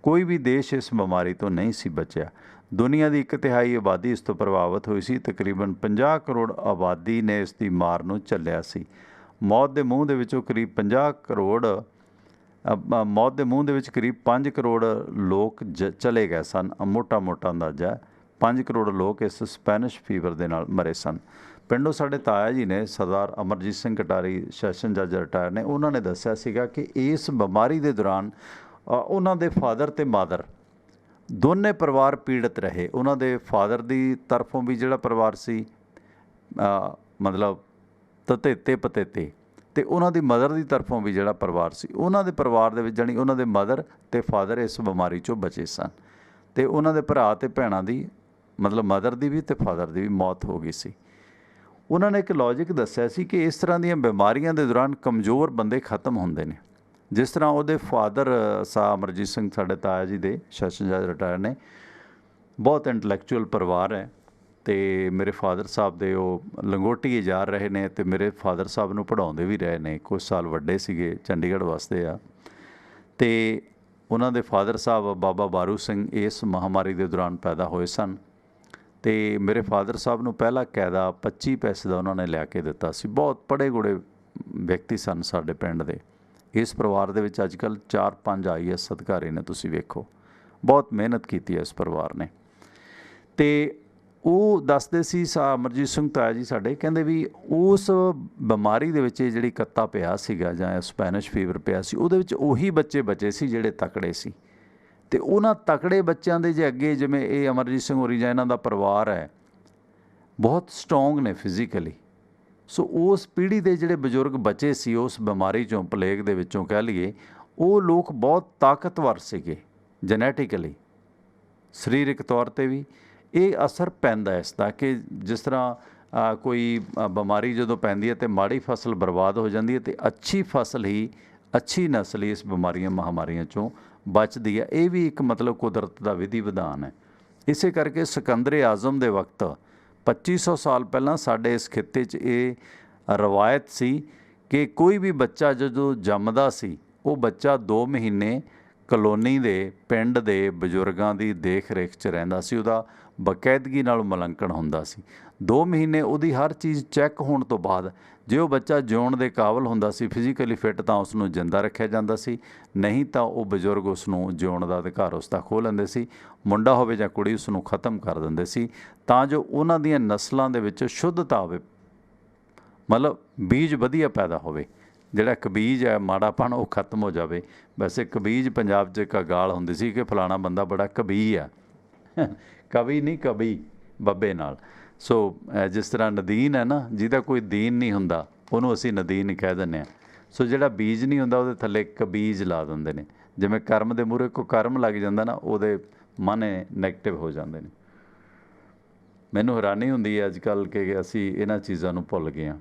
ਕੋਈ ਵੀ ਦੇਸ਼ ਇਸ ਬਿਮਾਰੀ ਤੋਂ ਨਹੀਂ ਸੀ ਬਚਿਆ। ਦੁਨੀਆ ਦੀ 1/3 ਆਬਾਦੀ ਇਸ ਤੋਂ ਪ੍ਰਭਾਵਿਤ ਹੋਈ ਸੀ। ਤਕਰੀਬਨ 50 ਕਰੋੜ ਆਬਾਦੀ ਨੇ ਇਸ ਦੀ ਮਾਰ ਨੂੰ ਝੱਲਿਆ ਸੀ। ਮੌਤ ਦੇ ਮੂੰਹ ਦੇ ਵਿੱਚੋਂ ਕਰੀਬ 5 ਕਰੋੜ ਲੋਕ ਚਲੇ ਗਏ ਸਨ। ਮੋਟਾ ਅੰਦਾਜ਼ਾ 5 ਕਰੋੜ ਲੋਕ ਇਸ ਸਪੈਨਿਸ਼ ਫੀਵਰ ਦੇ ਨਾਲ ਮਰੇ ਸਨ। ਪਿੰਡੋਂ ਸਾਡੇ ਤਾਇਆ ਜੀ ਨੇ, ਸਰਦਾਰ ਅਮਰਜੀਤ ਸਿੰਘ ਕਟਾਰੀ, ਸੈਸ਼ਨ ਜੱਜ ਰਿਟਾਇਰ ਨੇ, ਉਹਨਾਂ ਨੇ ਦੱਸਿਆ ਸੀਗਾ ਕਿ ਇਸ ਬਿਮਾਰੀ ਦੇ ਦੌਰਾਨ ਉਹਨਾਂ ਦੇ ਫਾਦਰ ਅਤੇ ਮਾਦਰ ਦੋਨੇ ਪਰਿਵਾਰ ਪੀੜਤ ਰਹੇ। ਉਹਨਾਂ ਦੇ ਫਾਦਰ ਦੀ ਤਰਫੋਂ ਵੀ ਜਿਹੜਾ ਪਰਿਵਾਰ ਸੀ ਮਤਲਬ ਤਤੇਤੇ ਪਤੇਤੇ, ਅਤੇ ਉਹਨਾਂ ਦੀ ਮਦਰ ਦੀ ਤਰਫੋਂ ਵੀ ਜਿਹੜਾ ਪਰਿਵਾਰ ਸੀ, ਉਹਨਾਂ ਦੇ ਪਰਿਵਾਰ ਦੇ ਵਿੱਚ ਜਾਣੀ ਉਹਨਾਂ ਦੇ ਮਦਰ ਅਤੇ ਫਾਦਰ ਇਸ ਬਿਮਾਰੀ 'ਚੋਂ ਬਚੇ ਸਨ। ਅਤੇ ਉਹਨਾਂ ਦੇ ਭਰਾ ਅਤੇ ਭੈਣਾਂ ਦੀ ਮਤਲਬ ਮਦਰ ਦੀ ਵੀ ਅਤੇ ਫਾਦਰ ਦੀ ਵੀ ਮੌਤ ਹੋ ਗਈ ਸੀ। ਉਹਨਾਂ ਨੇ ਇੱਕ ਲੌਜਿਕ ਦੱਸਿਆ ਸੀ ਕਿ ਇਸ ਤਰ੍ਹਾਂ ਦੀਆਂ ਬਿਮਾਰੀਆਂ ਦੇ ਦੌਰਾਨ ਕਮਜ਼ੋਰ ਬੰਦੇ ਖਤਮ ਹੁੰਦੇ ਨੇ। ਜਿਸ ਤਰ੍ਹਾਂ ਉਹਦੇ ਫਾਦਰ ਸਾਹਿਬ ਅਮਰਜੀਤ ਸਿੰਘ ਸਾਡੇ ਤਾਇਆ ਜੀ ਦੇ, ਸੈਸ਼ਨ ਜੱਜ ਰਿਟਾਇਰ ਨੇ, ਬਹੁਤ ਇੰਟਲੈਕਚੁਅਲ ਪਰਿਵਾਰ ਹੈ। ਅਤੇ ਮੇਰੇ ਫਾਦਰ ਸਾਹਿਬ ਦੇ ਉਹ ਲੰਗੋਟੀਏ ਜਾ ਰਹੇ ਨੇ ਅਤੇ ਮੇਰੇ ਫਾਦਰ ਸਾਹਿਬ ਨੂੰ ਪੜ੍ਹਾਉਂਦੇ ਵੀ ਰਹੇ ਨੇ। ਕੁਛ ਸਾਲ ਵੱਡੇ ਸੀਗੇ, ਚੰਡੀਗੜ੍ਹ ਵਸਦੇ ਆ। ਅਤੇ ਉਹਨਾਂ ਦੇ ਫਾਦਰ ਸਾਹਿਬ ਬਾਬਾ ਬਾਰੂ ਸਿੰਘ ਇਸ ਮਹਾਂਮਾਰੀ ਦੇ ਦੌਰਾਨ ਪੈਦਾ ਹੋਏ ਸਨ। ਅਤੇ ਮੇਰੇ ਫਾਦਰ ਸਾਹਿਬ ਨੂੰ ਪਹਿਲਾ ਕਾਇਦਾ 25 ਪੈਸੇ ਦਾ ਉਹਨਾਂ ਨੇ ਲਿਆ ਕੇ ਦਿੱਤਾ ਸੀ। ਬਹੁਤ ਪੜ੍ਹੇ ਗੁੜੇ ਵਿਅਕਤੀ ਸਨ ਸਾਡੇ ਪਿੰਡ ਦੇ। ਇਸ ਪਰਿਵਾਰ ਦੇ ਵਿੱਚ ਅੱਜ ਕੱਲ੍ਹ 4-5 IAS ਅਧਿਕਾਰੀ ਨੇ, ਤੁਸੀਂ ਵੇਖੋ। ਬਹੁਤ ਮਿਹਨਤ ਕੀਤੀ ਹੈ ਇਸ ਪਰਿਵਾਰ ਨੇ। ਅਤੇ ਉਹ ਦੱਸਦੇ ਸੀ ਅਮਰਜੀਤ ਸਿੰਘ ਤਾਇਆ ਜੀ ਸਾਡੇ, ਕਹਿੰਦੇ ਵੀ ਉਸ ਬਿਮਾਰੀ ਦੇ ਵਿੱਚ ਇਹ ਜਿਹੜੀ ਕੱਤਾ ਪਿਆ ਸੀਗਾ ਜਾਂ ਸਪੈਨਿਸ਼ ਫੀਵਰ ਪਿਆ ਸੀ, ਉਹਦੇ ਵਿੱਚ ਉਹੀ ਬੱਚੇ ਬਚੇ ਸੀ ਜਿਹੜੇ ਤਕੜੇ ਸੀ। ਅਤੇ ਉਹਨਾਂ ਤਕੜੇ ਬੱਚਿਆਂ ਦੇ ਜੇ ਅੱਗੇ ਜਿਵੇਂ ਇਹ ਅਮਰਜੀਤ ਸਿੰਘ ਹੋਰੀ ਜਾਂ ਇਹਨਾਂ ਦਾ ਪਰਿਵਾਰ ਹੈ, ਬਹੁਤ ਸਟਰੋਂਗ ਨੇ ਫਿਜ਼ੀਕਲੀ। ਸੋ ਉਸ ਪੀੜ੍ਹੀ ਦੇ ਜਿਹੜੇ ਬਜ਼ੁਰਗ ਬਚੇ ਸੀ ਉਸ ਬਿਮਾਰੀ 'ਚੋਂ, ਪਲੇਗ ਦੇ ਵਿੱਚੋਂ ਕਹਿ ਲਈਏ, ਉਹ ਲੋਕ ਬਹੁਤ ਤਾਕਤਵਰ ਸੀਗੇ ਜੈਨੇਟਿਕਲੀ, ਸਰੀਰਕ ਤੌਰ 'ਤੇ ਵੀ। ਇਹ ਅਸਰ ਪੈਂਦਾ ਇਸ ਦਾ ਕਿ ਜਿਸ ਤਰ੍ਹਾਂ ਕੋਈ ਬਿਮਾਰੀ ਜਦੋਂ ਪੈਂਦੀ ਹੈ ਅਤੇ ਮਾੜੀ ਫਸਲ ਬਰਬਾਦ ਹੋ ਜਾਂਦੀ ਹੈ, ਅਤੇ ਅੱਛੀ ਫਸਲ ਹੀ, ਅੱਛੀ ਨਸਲ ਹੀ ਇਸ ਬਿਮਾਰੀਆਂ ਮਹਾਂਮਾਰੀਆਂ 'ਚੋਂ ਬਚਦੀ ਹੈ। ਇਹ ਵੀ ਇੱਕ ਮਤਲਬ ਕੁਦਰਤ ਦਾ ਵਿਧੀ ਵਿਧਾਨ ਹੈ। ਇਸੇ ਕਰਕੇ ਸਿਕੰਦਰ ਆਜ਼ਮ ਦੇ ਵਕਤ 2500 ਸਾਲ ਪਹਿਲਾਂ ਸਾਡੇ ਇਸ ਖਿੱਤੇ 'ਚ ਇਹ ਰਵਾਇਤ ਸੀ ਕਿ ਕੋਈ ਵੀ ਬੱਚਾ ਜਦੋਂ ਜੰਮਦਾ ਸੀ, ਉਹ ਬੱਚਾ 2 ਮਹੀਨੇ ਕਲੋਨੀ ਦੇ, ਪਿੰਡ ਦੇ ਬਜ਼ੁਰਗਾਂ ਦੀ ਦੇਖ ਰੇਖ 'ਚ ਰਹਿੰਦਾ ਸੀ। ਉਹਦਾ ਬਾਕਾਇਦਗੀ ਨਾਲ ਮੁਲਾਂਕਣ ਹੁੰਦਾ ਸੀ। 2 ਮਹੀਨੇ ਉਹਦੀ ਹਰ ਚੀਜ਼ ਚੈੱਕ ਹੋਣ ਤੋਂ ਬਾਅਦ ਜੇ ਉਹ ਬੱਚਾ ਜਿਉਣ ਦੇ ਕਾਬਲ ਹੁੰਦਾ ਸੀ, ਫਿਜ਼ੀਕਲੀ ਫਿੱਟ, ਤਾਂ ਉਸ ਨੂੰ ਜਿੰਦਾ ਰੱਖਿਆ ਜਾਂਦਾ ਸੀ। ਨਹੀਂ ਤਾਂ ਉਹ ਬਜ਼ੁਰਗ ਉਸ ਨੂੰ ਜਿਉਣ ਦਾ ਅਧਿਕਾਰ ਉਸ ਦਾ ਖੋਹ ਲੈਂਦੇ ਸੀ। ਮੁੰਡਾ ਹੋਵੇ ਜਾਂ ਕੁੜੀ, ਉਸ ਨੂੰ ਖ਼ਤਮ ਕਰ ਦਿੰਦੇ ਸੀ ਤਾਂ ਜੋ ਉਹਨਾਂ ਦੀਆਂ ਨਸਲਾਂ ਦੇ ਵਿੱਚ ਸ਼ੁੱਧਤਾ ਹੋਵੇ, ਮਤਲਬ ਬੀਜ ਵਧੀਆ ਪੈਦਾ ਹੋਵੇ। ਜਿਹੜਾ ਕਬੀਜ ਹੈ ਮਾੜਾਪਣ ਉਹ ਖਤਮ ਹੋ ਜਾਵੇ। ਵੈਸੇ ਕਬੀਜ ਪੰਜਾਬ 'ਚ ਇੱਕ ਗਾਲ ਹੁੰਦੀ ਸੀ ਕਿ ਫਲਾਣਾ ਬੰਦਾ ਬੜਾ ਕਬੀ ਆ ਕਵੀ ਨਹੀਂ ਕਬੀ ਬੱਬੇ ਨਾਲ। ਸੋ ਜਿਸ ਤਰ੍ਹਾਂ ਨਦੀਨ ਹੈ ਨਾ, ਜਿਹਦਾ ਕੋਈ ਦੀਨ ਨਹੀਂ ਹੁੰਦਾ ਉਹਨੂੰ ਅਸੀਂ ਨਦੀਨ ਕਹਿ ਦਿੰਦੇ ਹਾਂ। ਸੋ ਜਿਹੜਾ ਬੀਜ ਨਹੀਂ ਹੁੰਦਾ ਉਹਦੇ ਥੱਲੇ ਕਬੀਜ ਲਾ ਦਿੰਦੇ ਨੇ। ਜਿਵੇਂ ਕਰਮ ਦੇ ਮੂਹਰੇ ਕੋਈ ਕਰਮ ਲੱਗ ਜਾਂਦਾ ਨਾ, ਉਹਦੇ ਮਾਨੇ ਨੈਗੇਟਿਵ ਹੋ ਜਾਂਦੇ ਨੇ। ਮੈਨੂੰ ਹੈਰਾਨੀ ਹੁੰਦੀ ਹੈ ਅੱਜ ਕੱਲ੍ਹ ਕਿ ਅਸੀਂ ਇਹਨਾਂ ਚੀਜ਼ਾਂ ਨੂੰ ਭੁੱਲ ਗਏ ਹਾਂ।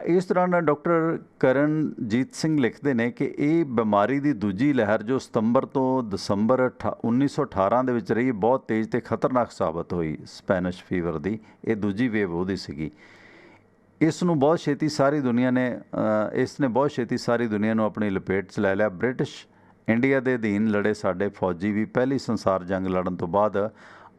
ਇਸ ਦੌਰਾਨ ਡਾਕਟਰ ਕਰਨਜੀਤ ਸਿੰਘ ਲਿਖਦੇ ਨੇ ਕਿ ਇਹ ਬਿਮਾਰੀ ਦੀ ਦੂਜੀ ਲਹਿਰ ਜੋ ਸਤੰਬਰ ਤੋਂ ਦਸੰਬਰ 1918 ਦੇ ਵਿੱਚ ਰਹੀ, ਬਹੁਤ ਤੇਜ਼ ਅਤੇ ਖਤਰਨਾਕ ਸਾਬਤ ਹੋਈ। ਸਪੈਨਿਸ਼ ਫੀਵਰ ਦੀ ਇਹ ਦੂਜੀ ਵੇਵ ਉਹਦੀ ਸੀਗੀ। ਇਸ ਨੂੰ ਬਹੁਤ ਛੇਤੀ ਸਾਰੀ ਦੁਨੀਆ ਨੇ ਬਹੁਤ ਛੇਤੀ ਸਾਰੀ ਦੁਨੀਆ ਨੂੰ ਆਪਣੀ ਲਪੇਟ 'ਚ ਲੈ ਲਿਆ। ਬ੍ਰਿਟਿਸ਼ ਇੰਡੀਆ ਦੇ ਅਧੀਨ ਲੜੇ ਸਾਡੇ ਫੌਜੀ ਵੀ ਪਹਿਲੀ ਸੰਸਾਰ ਜੰਗ ਲੜਨ ਤੋਂ ਬਾਅਦ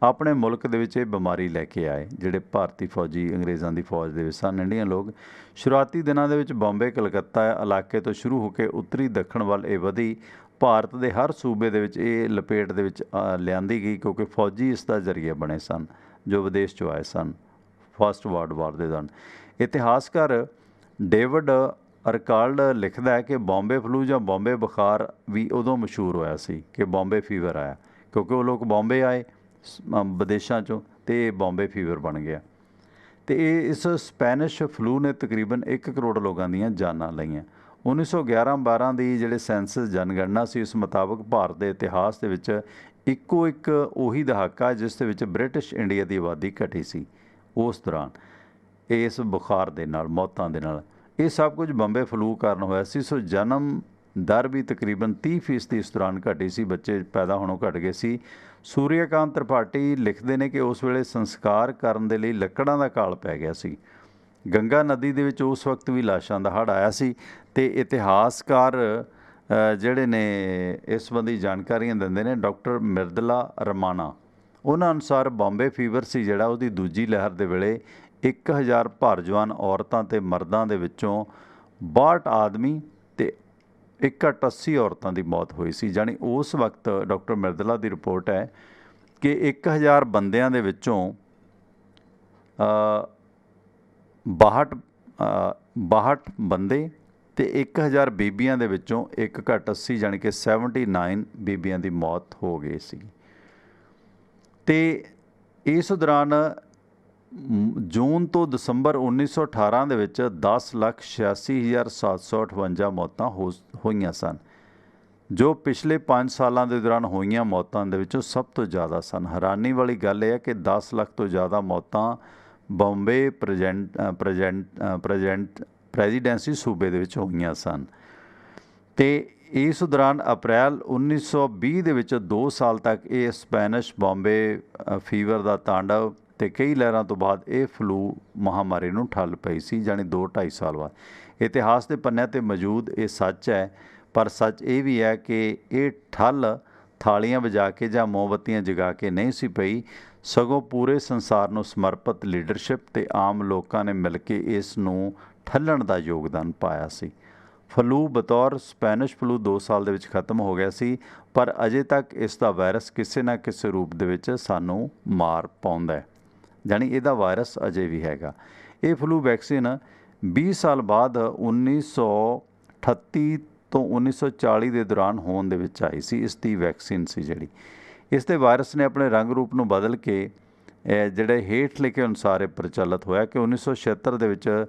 ਆਪਣੇ ਮੁਲਕ ਦੇ ਵਿੱਚ ਇਹ ਬਿਮਾਰੀ ਲੈ ਕੇ ਆਏ। ਜਿਹੜੇ ਭਾਰਤੀ ਫੌਜੀ ਅੰਗਰੇਜ਼ਾਂ ਦੀ ਫੌਜ ਦੇ ਵਿੱਚ ਸਨ, ਇੰਡੀਅਨ ਲੋਕ। ਸ਼ੁਰੂਆਤੀ ਦਿਨਾਂ ਦੇ ਵਿੱਚ ਬੰਬੇ ਕਲਕੱਤਾ ਇਲਾਕੇ ਤੋਂ ਸ਼ੁਰੂ ਹੋ ਕੇ ਉੱਤਰੀ ਦੱਖਣ ਵੱਲ ਇਹ ਵਧੀ। ਭਾਰਤ ਦੇ ਹਰ ਸੂਬੇ ਦੇ ਵਿੱਚ ਇਹ ਲਪੇਟ ਦੇ ਵਿੱਚ ਲਿਆਂਦੀ ਗਈ, ਕਿਉਂਕਿ ਫੌਜੀ ਇਸ ਦਾ ਜ਼ਰੀਆ ਬਣੇ ਸਨ ਜੋ ਵਿਦੇਸ਼ 'ਚੋਂ ਆਏ ਸਨ ਫਸਟ ਵਰਲਡ ਵਾਰ ਦੇ ਦੌਰਾਨ। ਇਤਿਹਾਸਕਾਰ ਡੇਵਿਡ ਅਰਕਾਲਡ ਲਿਖਦਾ ਹੈ ਕਿ ਬੰਬੇ ਫਲੂ ਜਾਂ ਬੰਬੇ ਬੁਖਾਰ ਵੀ ਉਦੋਂ ਮਸ਼ਹੂਰ ਹੋਇਆ ਸੀ ਕਿ ਬੰਬੇ ਫੀਵਰ ਆਇਆ, ਕਿਉਂਕਿ ਉਹ ਲੋਕ ਬੰਬੇ ਆਏ ਵਿਦੇਸ਼ਾਂ 'ਚੋਂ ਅਤੇ ਇਹ ਬੰਬੇ ਫੀਵਰ ਬਣ ਗਿਆ। ਅਤੇ ਇਸ ਸਪੈਨਿਸ਼ ਫਲੂ ਨੇ ਤਕਰੀਬਨ 1 ਕਰੋੜ ਲੋਕਾਂ ਦੀਆਂ ਜਾਨਾਂ ਲਈਆਂ। 1911-12 ਦੀ ਜਿਹੜੇ ਸੈਂਸਸ ਜਨਗਣਨਾ ਸੀ, ਉਸ ਮੁਤਾਬਕ ਭਾਰਤ ਦੇ ਇਤਿਹਾਸ ਦੇ ਵਿੱਚ ਇੱਕੋ ਇੱਕ ਉਹੀ ਦਹਾਕਾ ਜਿਸ ਦੇ ਵਿੱਚ ਬ੍ਰਿਟਿਸ਼ ਇੰਡੀਆ ਦੀ ਆਬਾਦੀ ਘਟੀ ਸੀ ਉਸ ਦੌਰਾਨ ਇਸ ਬੁਖਾਰ ਦੇ ਨਾਲ, ਮੌਤਾਂ ਦੇ ਨਾਲ। ਇਹ ਸਭ ਕੁਝ ਬੰਬੇ ਫਲੂ ਕਾਰਨ ਹੋਇਆ ਸੀ। ਸੋ ਜਨਮ ਦਰ ਵੀ ਤਕਰੀਬਨ 30% ਇਸ ਦੌਰਾਨ ਘਟੀ ਸੀ, ਬੱਚੇ ਪੈਦਾ ਹੋਣੋਂ ਘਟ ਗਏ ਸੀ। ਸੂਰਿਆਕਾਂਤ ਤ੍ਰਿਪਾਠੀ ਲਿਖਦੇ ਨੇ ਕਿ ਉਸ ਵੇਲੇ ਸੰਸਕਾਰ ਕਰਨ ਦੇ ਲਈ ਲੱਕੜਾਂ ਦਾ ਕਾਲ ਪੈ ਗਿਆ ਸੀ। ਗੰਗਾ ਨਦੀ ਦੇ ਵਿੱਚ ਉਸ ਵਕਤ ਵੀ ਲਾਸ਼ਾਂ ਦਾ ਹੜ੍ਹ ਆਇਆ ਸੀ। ਅਤੇ ਇਤਿਹਾਸਕਾਰ ਜਿਹੜੇ ਨੇ ਇਸ ਸੰਬੰਧੀ ਜਾਣਕਾਰੀਆਂ ਦਿੰਦੇ ਨੇ, ਡਾਕਟਰ ਮਿਰਦਲਾ ਰਮਾਣਾ, ਉਹਨਾਂ ਅਨੁਸਾਰ ਬੰਬੇ ਫੀਵਰ ਸੀ ਜਿਹੜਾ, ਉਹਦੀ ਦੂਜੀ ਲਹਿਰ ਦੇ ਵੇਲੇ 1000 ਭਾਰਜਵਾਨ ਔਰਤਾਂ ਅਤੇ ਮਰਦਾਂ ਦੇ ਵਿੱਚੋਂ 62 ਆਦਮੀ ਅਤੇ 81 ਔਰਤਾਂ ਦੀ ਮੌਤ ਹੋਈ ਸੀ। ਜਾਣੀ ਉਸ ਵਕਤ ਡਾਕਟਰ ਮਿਰਦਲਾ ਦੀ ਰਿਪੋਰਟ ਹੈ ਕਿ 1000 ਬੰਦਿਆਂ ਦੇ ਵਿੱਚੋਂ 62 ਬੰਦੇ ਅਤੇ 1000 ਬੀਬੀਆਂ ਦੇ ਵਿੱਚੋਂ 1/80 ਜਾਣੀ ਕਿ 79 ਬੀਬੀਆਂ ਦੀ ਮੌਤ ਹੋ ਗਈ ਸੀ। ਅਤੇ ਇਸ ਦੌਰਾਨ ਜੂਨ ਤੋਂ ਦਸੰਬਰ 1918 ਦੇ ਵਿੱਚ 10,86,758 ਮੌਤਾਂ ਹੋਈਆਂ ਸਨ, ਜੋ ਪਿਛਲੇ 5 ਸਾਲਾਂ ਦੇ ਦੌਰਾਨ ਹੋਈਆਂ ਮੌਤਾਂ ਦੇ ਵਿੱਚੋਂ ਸਭ ਤੋਂ ਜ਼ਿਆਦਾ ਸਨ। ਹੈਰਾਨੀ ਵਾਲੀ ਗੱਲ ਇਹ ਹੈ ਕਿ 10 ਲੱਖ ਤੋਂ ਜ਼ਿਆਦਾ ਮੌਤਾਂ ਬੰਬੇ ਪ੍ਰੈਜ਼ੀਡੈਂਸੀ ਸੂਬੇ ਦੇ ਵਿੱਚ ਹੋਈਆਂ ਸਨ। ਅਤੇ ਇਸ ਦੌਰਾਨ ਅਪ੍ਰੈਲ 1920 ਦੇ ਵਿੱਚ 2 ਸਾਲ ਤੱਕ ਇਹ ਸਪੈਨਿਸ਼ ਬੰਬੇ ਫੀਵਰ ਦਾ ਤਾਂਡਵ ਅਤੇ ਕਈ ਲਹਿਰਾਂ ਤੋਂ ਬਾਅਦ ਇਹ ਫਲੂ ਮਹਾਂਮਾਰੀ ਨੂੰ ਠੱਲ ਪਈ ਸੀ, ਜਾਣੀ 2-2.5 ਸਾਲ ਬਾਅਦ। ਇਤਿਹਾਸ ਦੇ ਪੰਨਿਆਂ 'ਤੇ ਮੌਜੂਦ ਇਹ ਸੱਚ ਹੈ, ਪਰ ਸੱਚ ਇਹ ਵੀ ਹੈ ਕਿ ਇਹ ਠੱਲ ਥਾਲੀਆਂ ਵਜਾ ਕੇ ਜਾਂ ਮੋਮਬੱਤੀਆਂ ਜਗਾ ਕੇ ਨਹੀਂ ਸੀ ਪਈ, ਸਗੋਂ ਪੂਰੇ ਸੰਸਾਰ ਨੂੰ ਸਮਰਪਿਤ ਲੀਡਰਸ਼ਿਪ ਅਤੇ ਆਮ ਲੋਕਾਂ ਨੇ ਮਿਲ ਕੇ ਇਸ ਨੂੰ ਠੱਲਣ ਦਾ ਯੋਗਦਾਨ ਪਾਇਆ ਸੀ। ਫਲੂ ਬਤੌਰ ਸਪੈਨਿਸ਼ ਫਲੂ 2 ਸਾਲ ਦੇ ਵਿੱਚ ਖਤਮ ਹੋ ਗਿਆ ਸੀ, ਪਰ ਅਜੇ ਤੱਕ ਇਸ ਦਾ ਵਾਇਰਸ ਕਿਸੇ ਨਾ ਕਿਸੇ ਰੂਪ ਦੇ ਵਿੱਚ ਸਾਨੂੰ ਮਾਰ ਪਾਉਂਦਾ ਹੈ, ਜਾਣੀ ਇਹਦਾ ਵਾਇਰਸ ਅਜੇ ਵੀ ਹੈਗਾ। ਇਹ ਫਲੂ ਵੈਕਸੀਨ 20 ਸਾਲ ਬਾਅਦ 1938 ਤੋਂ 1940 ਦੇ ਦੌਰਾਨ ਹੋਂਦ ਦੇ ਵਿੱਚ ਆਈ ਸੀ। ਇਸ ਦੀ ਵੈਕਸੀਨ ਸੀ ਜਿਹੜੀ, ਇਸ ਦੇ ਵਾਇਰਸ ਨੇ ਆਪਣੇ ਰੰਗ ਰੂਪ ਨੂੰ ਬਦਲ ਕੇ ਜਿਹੜੇ ਹੇਠ ਲਿਖੇ ਅਨੁਸਾਰ ਇਹ ਪ੍ਰਚਲਿਤ ਹੋਇਆ ਕਿ 1976 ਦੇ ਵਿੱਚ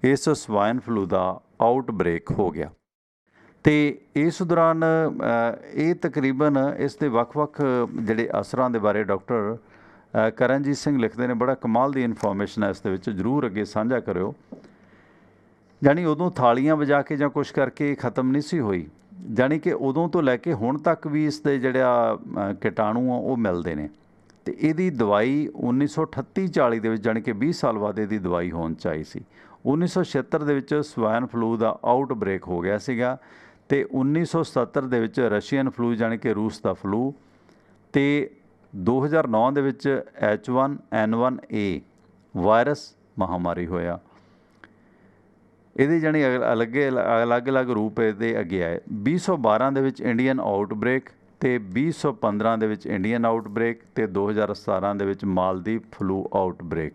ਇਸ ਸਵਾਈਨ ਫਲੂ ਦਾ ਆਊਟਬ੍ਰੇਕ ਹੋ ਗਿਆ। ਅਤੇ ਇਸ ਦੌਰਾਨ ਇਹ ਤਕਰੀਬਨ ਇਸ ਦੇ ਵੱਖ-ਵੱਖ ਜਿਹੜੇ ਅਸਰਾਂ ਦੇ ਬਾਰੇ ਡਾਕਟਰ ਕਰਨਜੀਤ ਸਿੰਘ ਲਿਖਦੇ ਨੇ। ਬੜਾ ਕਮਾਲ ਦੀ ਇਨਫੋਰਮੇਸ਼ਨ ਹੈ ਇਸ ਦੇ ਵਿੱਚ, ਜ਼ਰੂਰ ਅੱਗੇ ਸਾਂਝਾ ਕਰਿਓ। ਜਾਣੀ ਉਦੋਂ ਥਾਲੀਆਂ ਵਜਾ ਕੇ ਜਾਂ ਕੁਛ ਕਰਕੇ ਖ਼ਤਮ ਨਹੀਂ ਸੀ ਹੋਈ, ਜਾਣੀ ਕਿ ਉਦੋਂ ਤੋਂ ਲੈ ਕੇ ਹੁਣ ਤੱਕ ਵੀ ਇਸ ਦੇ ਜਿਹੜਾ ਕੀਟਾਣੂ ਆ ਉਹ ਮਿਲਦੇ ਨੇ। ਅਤੇ ਇਹਦੀ ਦਵਾਈ 1938-40 ਦੇ ਵਿੱਚ, ਜਾਣੀ ਕਿ 20 ਸਾਲ ਬਾਅਦ ਇਹਦੀ ਦਵਾਈ ਹੋਂਦ 'ਚ ਆਈ ਸੀ। 1976 ਦੇ ਵਿੱਚ ਸਵਾਈਨ ਫਲੂ ਦਾ ਆਊਟਬ੍ਰੇਕ ਹੋ ਗਿਆ ਸੀਗਾ, ਅਤੇ 1977 ਦੇ ਵਿੱਚ ਰਸ਼ੀਅਨ ਫਲੂ ਜਾਣੀ ਕਿ ਰੂਸ ਦਾ ਫਲੂ, ਅਤੇ 2009 ਦੇ ਵਿੱਚ H1N1A ਵਾਇਰਸ ਮਹਾਂਮਾਰੀ ਹੋਇਆ। ਇਹਦੇ ਜਾਣੀ ਅਲੱਗ-ਅਲੱਗ ਰੂਪ ਇਹਦੇ ਅੱਗੇ ਆਏ। 2012 ਦੇ ਵਿੱਚ ਇੰਡੀਅਨ ਆਊਟਬ੍ਰੇਕ, ਅਤੇ 2015 ਦੇ ਵਿੱਚ ਇੰਡੀਅਨ ਆਊਟਬ੍ਰੇਕ, ਅਤੇ 2017 ਦੇ ਵਿੱਚ ਮਾਲਦੀਵ ਫਲੂ ਆਊਟਬ੍ਰੇਕ।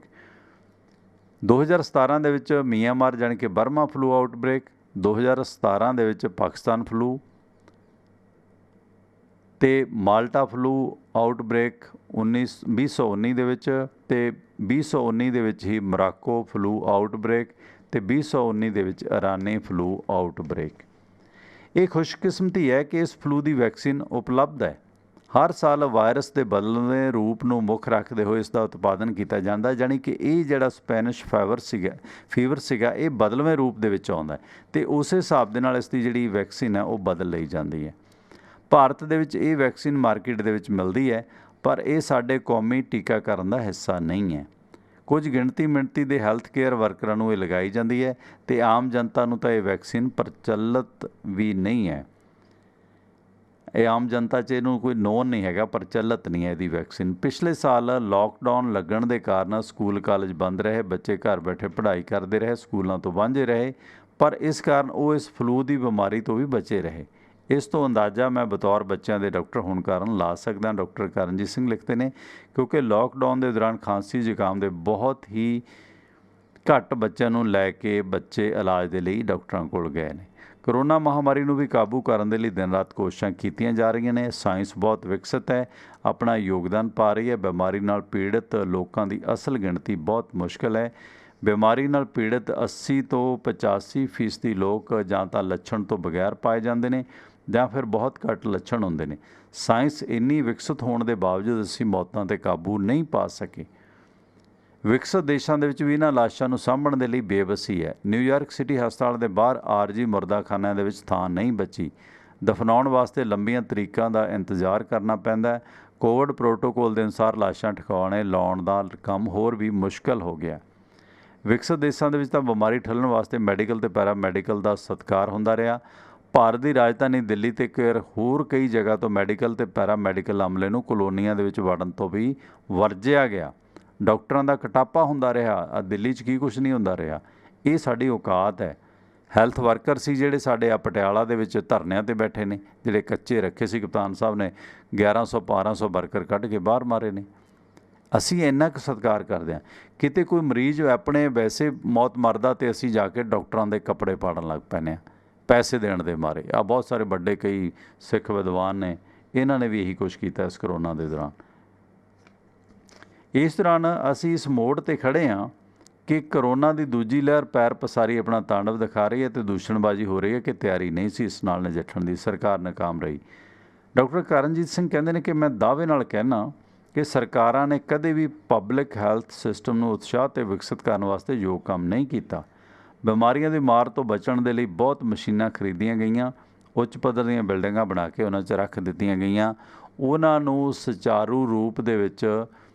2017 ਦੇ ਵਿੱਚ ਮਿਆਂਮਾਰ ਜਾਣੀ ਕਿ ਬਰਮਾ ਫਲੂ ਆਊਟਬ੍ਰੇਕ, 2017 ਦੇ ਵਿੱਚ ਪਾਕਿਸਤਾਨ ਫਲੂ ਤੇ ਮਾਲਟਾ ਫਲੂ ਆਊਟਬ੍ਰੇਕ 2019 ਦੇ ਵਿੱਚ, ਤੇ 2019 ਦੇ ਵਿੱਚ ਹੀ ਮੋਰਾਕੋ ਫਲੂ ਆਊਟਬ੍ਰੇਕ, ਤੇ 2019 ਦੇ ਵਿੱਚ ਇਰਾਨੀ ਫਲੂ ਆਊਟਬ੍ਰੇਕ। ਇਹ ਖੁਸ਼ਕਿਸਮਤੀ ਹੈ ਕਿ ਇਸ ਫਲੂ ਦੀ ਵੈਕਸੀਨ ਉਪਲਬਧ ਹੈ। ਹਰ ਸਾਲ ਵਾਇਰਸ ਦੇ ਬਦਲਵੇਂ ਰੂਪ ਨੂੰ ਮੁੱਖ ਰੱਖਦੇ ਹੋਏ ਇਸ ਦਾ ਉਤਪਾਦਨ ਕੀਤਾ ਜਾਂਦਾ, ਜਾਣੀ ਕਿ ਇਹ ਜਿਹੜਾ ਸਪੈਨਿਸ਼ ਫੀਵਰ ਸੀਗਾ ਇਹ ਬਦਲਵੇਂ ਰੂਪ ਦੇ ਵਿੱਚ ਆਉਂਦਾ ਅਤੇ ਉਸੇ ਹਿਸਾਬ ਦੇ ਨਾਲ ਇਸ ਦੀ ਜਿਹੜੀ ਵੈਕਸੀਨ ਹੈ ਉਹ ਬਦਲ ਲਈ ਜਾਂਦੀ ਹੈ। ਭਾਰਤ ਦੇ ਵਿੱਚ ਇਹ ਵੈਕਸੀਨ ਮਾਰਕੀਟ ਦੇ ਵਿੱਚ ਮਿਲਦੀ ਹੈ, ਪਰ ਇਹ ਸਾਡੇ ਕੌਮੀ ਟੀਕਾਕਰਨ ਦਾ ਹਿੱਸਾ ਨਹੀਂ ਹੈ। ਕੁਝ ਗਿਣਤੀ ਦੇ ਹੈਲਥ ਕੇਅਰ ਵਰਕਰਾਂ ਨੂੰ ਇਹ ਲਗਾਈ ਜਾਂਦੀ ਹੈ ਅਤੇ ਆਮ ਜਨਤਾ ਨੂੰ ਤਾਂ ਇਹ ਵੈਕਸੀਨ ਪ੍ਰਚਲਿਤ ਵੀ ਨਹੀਂ ਹੈ। ਇਹ ਆਮ ਜਨਤਾ 'ਚ ਇਹਨੂੰ ਕੋਈ ਨੋਨ ਨਹੀਂ ਹੈਗਾ, ਪ੍ਰਚਲਿਤ ਨਹੀਂ ਹੈ ਇਹਦੀ ਵੈਕਸੀਨ। ਪਿਛਲੇ ਸਾਲ ਲੋਕਡਾਊਨ ਲੱਗਣ ਦੇ ਕਾਰਨ ਸਕੂਲ ਕਾਲਜ ਬੰਦ ਰਹੇ, ਬੱਚੇ ਘਰ ਬੈਠੇ ਪੜ੍ਹਾਈ ਕਰਦੇ ਰਹੇ, ਸਕੂਲਾਂ ਤੋਂ ਵਾਂਝੇ ਰਹੇ, ਪਰ ਇਸ ਕਾਰਨ ਉਹ ਇਸ ਫਲੂ ਦੀ ਬਿਮਾਰੀ ਤੋਂ ਵੀ ਬਚੇ ਰਹੇ। ਇਸ ਤੋਂ ਅੰਦਾਜ਼ਾ ਮੈਂ ਬਤੌਰ ਬੱਚਿਆਂ ਦੇ ਡਾਕਟਰ ਹੋਣ ਕਾਰਨ ਲਾ ਸਕਦਾ। ਡਾਕਟਰ ਕਰਨਜੀਤ ਸਿੰਘ ਲਿਖਦੇ ਨੇ, ਕਿਉਂਕਿ ਲੋਕਡਾਊਨ ਦੇ ਦੌਰਾਨ ਖਾਂਸੀ ਜ਼ੁਕਾਮ ਦੇ ਬਹੁਤ ਹੀ ਘੱਟ ਬੱਚਿਆਂ ਨੂੰ ਲੈ ਕੇ ਬੱਚੇ ਇਲਾਜ ਦੇ ਲਈ ਡਾਕਟਰਾਂ ਕੋਲ ਗਏ ਨੇ। ਕਰੋਨਾ ਮਹਾਮਾਰੀ ਨੂੰ ਵੀ ਕਾਬੂ ਕਰਨ ਦੇ ਲਈ ਦਿਨ ਰਾਤ ਕੋਸ਼ਿਸ਼ਾਂ ਕੀਤੀਆਂ ਜਾ ਰਹੀਆਂ ਨੇ। ਸਾਇੰਸ ਬਹੁਤ ਵਿਕਸਿਤ ਹੈ, ਆਪਣਾ ਯੋਗਦਾਨ ਪਾ ਰਹੀ ਹੈ। ਬਿਮਾਰੀ ਨਾਲ ਪੀੜਤ ਲੋਕਾਂ ਦੀ ਅਸਲ ਗਿਣਤੀ ਬਹੁਤ ਮੁਸ਼ਕਿਲ ਹੈ। ਬਿਮਾਰੀ ਨਾਲ ਪੀੜਤ 80 ਤੋਂ 85% ਲੋਕ ਜਾਂ ਤਾਂ ਲੱਛਣ ਤੋਂ ਬਗੈਰ ਪਾਏ ਜਾਂਦੇ ਨੇ ਜਾਂ ਫਿਰ ਬਹੁਤ ਘੱਟ ਲੱਛਣ ਹੁੰਦੇ ਨੇ। ਸਾਇੰਸ ਇੰਨੀ ਵਿਕਸਿਤ ਹੋਣ ਦੇ ਬਾਵਜੂਦ ਅਸੀਂ ਮੌਤਾਂ 'ਤੇ ਕਾਬੂ ਨਹੀਂ ਪਾ ਸਕੇ। ਵਿਕਸਿਤ ਦੇਸ਼ਾਂ ਦੇ ਵਿੱਚ ਵੀ ਇਹਨਾਂ ਲਾਸ਼ਾਂ ਨੂੰ ਸਾਂਭਣ ਦੇ ਲਈ ਬੇਵਸੀ ਹੈ। ਨਿਊਯਾਰਕ ਸਿਟੀ ਹਸਪਤਾਲ ਦੇ ਬਾਹਰ ਆਰਜੀ ਮੁਰਦਾਖਾਨਿਆਂ ਦੇ ਵਿੱਚ ਥਾਂ ਨਹੀਂ ਬਚੀ। ਦਫਨਾਉਣ ਵਾਸਤੇ ਲੰਬੀਆਂ ਤਰੀਕਾਂ ਦਾ ਇੰਤਜ਼ਾਰ ਕਰਨਾ ਪੈਂਦਾ। ਕੋਵਿਡ ਪ੍ਰੋਟੋਕੋਲ ਦੇ ਅਨੁਸਾਰ ਲਾਸ਼ਾਂ ਠਿਕਾਣੇ ਲਾਉਣ ਦਾ ਕੰਮ ਹੋਰ ਵੀ ਮੁਸ਼ਕਲ ਹੋ ਗਿਆ। ਵਿਕਸਿਤ ਦੇਸ਼ਾਂ ਦੇ ਵਿੱਚ ਤਾਂ ਬਿਮਾਰੀ ਠੱਲਣ ਵਾਸਤੇ ਮੈਡੀਕਲ ਤੇ ਪੈਰਾਮੈਡੀਕਲ ਦਾ ਸਤਿਕਾਰ ਹੁੰਦਾ ਰਿਹਾ। ਭਾਰਤ ਦੀ ਰਾਜਧਾਨੀ ਦਿੱਲੀ ਤੇ ਹੋਰ ਕਈ ਜਗ੍ਹਾ ਤੋਂ ਮੈਡੀਕਲ ਤੇ ਪੈਰਾਮੈਡੀਕਲ ਅਮਲੇ ਨੂੰ ਕਲੋਨੀਆਂ ਦੇ ਵਿੱਚ ਵੜਨ ਤੋਂ ਵੀ ਵਰਜਿਆ ਗਿਆ। ਡਾਕਟਰਾਂ ਦਾ ਕਟਾਪਾ ਹੁੰਦਾ ਰਿਹਾ। ਦਿੱਲੀ 'ਚ ਕੀ ਕੁਛ ਨਹੀਂ ਹੁੰਦਾ ਰਿਹਾ। ਇਹ ਸਾਡੀ ਔਕਾਤ ਹੈ। ਹੈਲਥ ਵਰਕਰ ਸੀ ਜਿਹੜੇ ਸਾਡੇ ਪਟਿਆਲਾ ਦੇ ਵਿੱਚ ਧਰਨਿਆਂ 'ਤੇ ਬੈਠੇ ਨੇ, ਜਿਹੜੇ ਕੱਚੇ ਰੱਖੇ ਸੀ ਕਪਤਾਨ ਸਾਹਿਬ ਨੇ, 1100-1200 ਵਰਕਰ ਕੱਢ ਕੇ ਬਾਹਰ ਮਾਰੇ ਨੇ। ਅਸੀਂ ਇੰਨਾ ਕੁ ਸਤਿਕਾਰ ਕਰਦੇ ਹਾਂ। ਕਿਤੇ ਕੋਈ ਮਰੀਜ਼ ਆਪਣੇ ਵੈਸੇ ਮੌਤ ਮਰਦਾ ਅਤੇ ਅਸੀਂ ਜਾ ਕੇ ਡਾਕਟਰਾਂ ਦੇ ਕੱਪੜੇ ਪਾੜਨ ਲੱਗ ਪੈਂਦੇ ਹਾਂ ਪੈਸੇ ਦੇਣ ਦੇ ਮਾਰੇ। ਬਹੁਤ ਸਾਰੇ ਵੱਡੇ ਕਈ ਸਿੱਖ ਵਿਦਵਾਨ ਨੇ, ਇਹਨਾਂ ਨੇ ਵੀ ਇਹੀ ਕੁਛ ਕੀਤਾ ਇਸ ਕਰੋਨਾ ਦੇ ਦੌਰਾਨ। ਇਸ ਦੌਰਾਨ ਅਸੀਂ ਇਸ ਮੋੜ 'ਤੇ ਖੜ੍ਹੇ ਹਾਂ ਕਿ ਕਰੋਨਾ ਦੀ ਦੂਜੀ ਲਹਿਰ ਪੈਰ ਪਸਾਰੀ ਆਪਣਾ ਤਾਂਡਵ ਦਿਖਾ ਰਹੀ ਹੈ ਅਤੇ ਦੂਸ਼ਣਬਾਜ਼ੀ ਹੋ ਰਹੀ ਹੈ ਕਿ ਤਿਆਰੀ ਨਹੀਂ ਸੀ ਇਸ ਨਾਲ ਨਜਿੱਠਣ ਦੀ। ਸਰਕਾਰ ਨਾਕਾਮ ਰਹੀ। ਡਾਕਟਰ ਕਰਨਜੀਤ ਸਿੰਘ ਕਹਿੰਦੇ ਨੇ ਕਿ ਮੈਂ ਦਾਅਵੇ ਨਾਲ ਕਹਿਣਾ ਕਿ ਸਰਕਾਰਾਂ ਨੇ ਕਦੇ ਵੀ ਪਬਲਿਕ ਹੈਲਥ ਸਿਸਟਮ ਨੂੰ ਉਤਸ਼ਾਹ ਅਤੇ ਵਿਕਸਿਤ ਕਰਨ ਵਾਸਤੇ ਯੋਗ ਕੰਮ ਨਹੀਂ ਕੀਤਾ। ਬਿਮਾਰੀਆਂ ਦੀ ਮਾਰ ਤੋਂ ਬਚਣ ਦੇ ਲਈ ਬਹੁਤ ਮਸ਼ੀਨਾਂ ਖਰੀਦੀਆਂ ਗਈਆਂ, ਉੱਚ ਪੱਧਰ ਦੀਆਂ ਬਿਲਡਿੰਗਾਂ ਬਣਾ ਕੇ ਉਹਨਾਂ 'ਚ ਰੱਖ ਦਿੱਤੀਆਂ ਗਈਆਂ। ਉਹਨਾਂ ਨੂੰ ਸੁਚਾਰੂ ਰੂਪ ਦੇ ਵਿੱਚ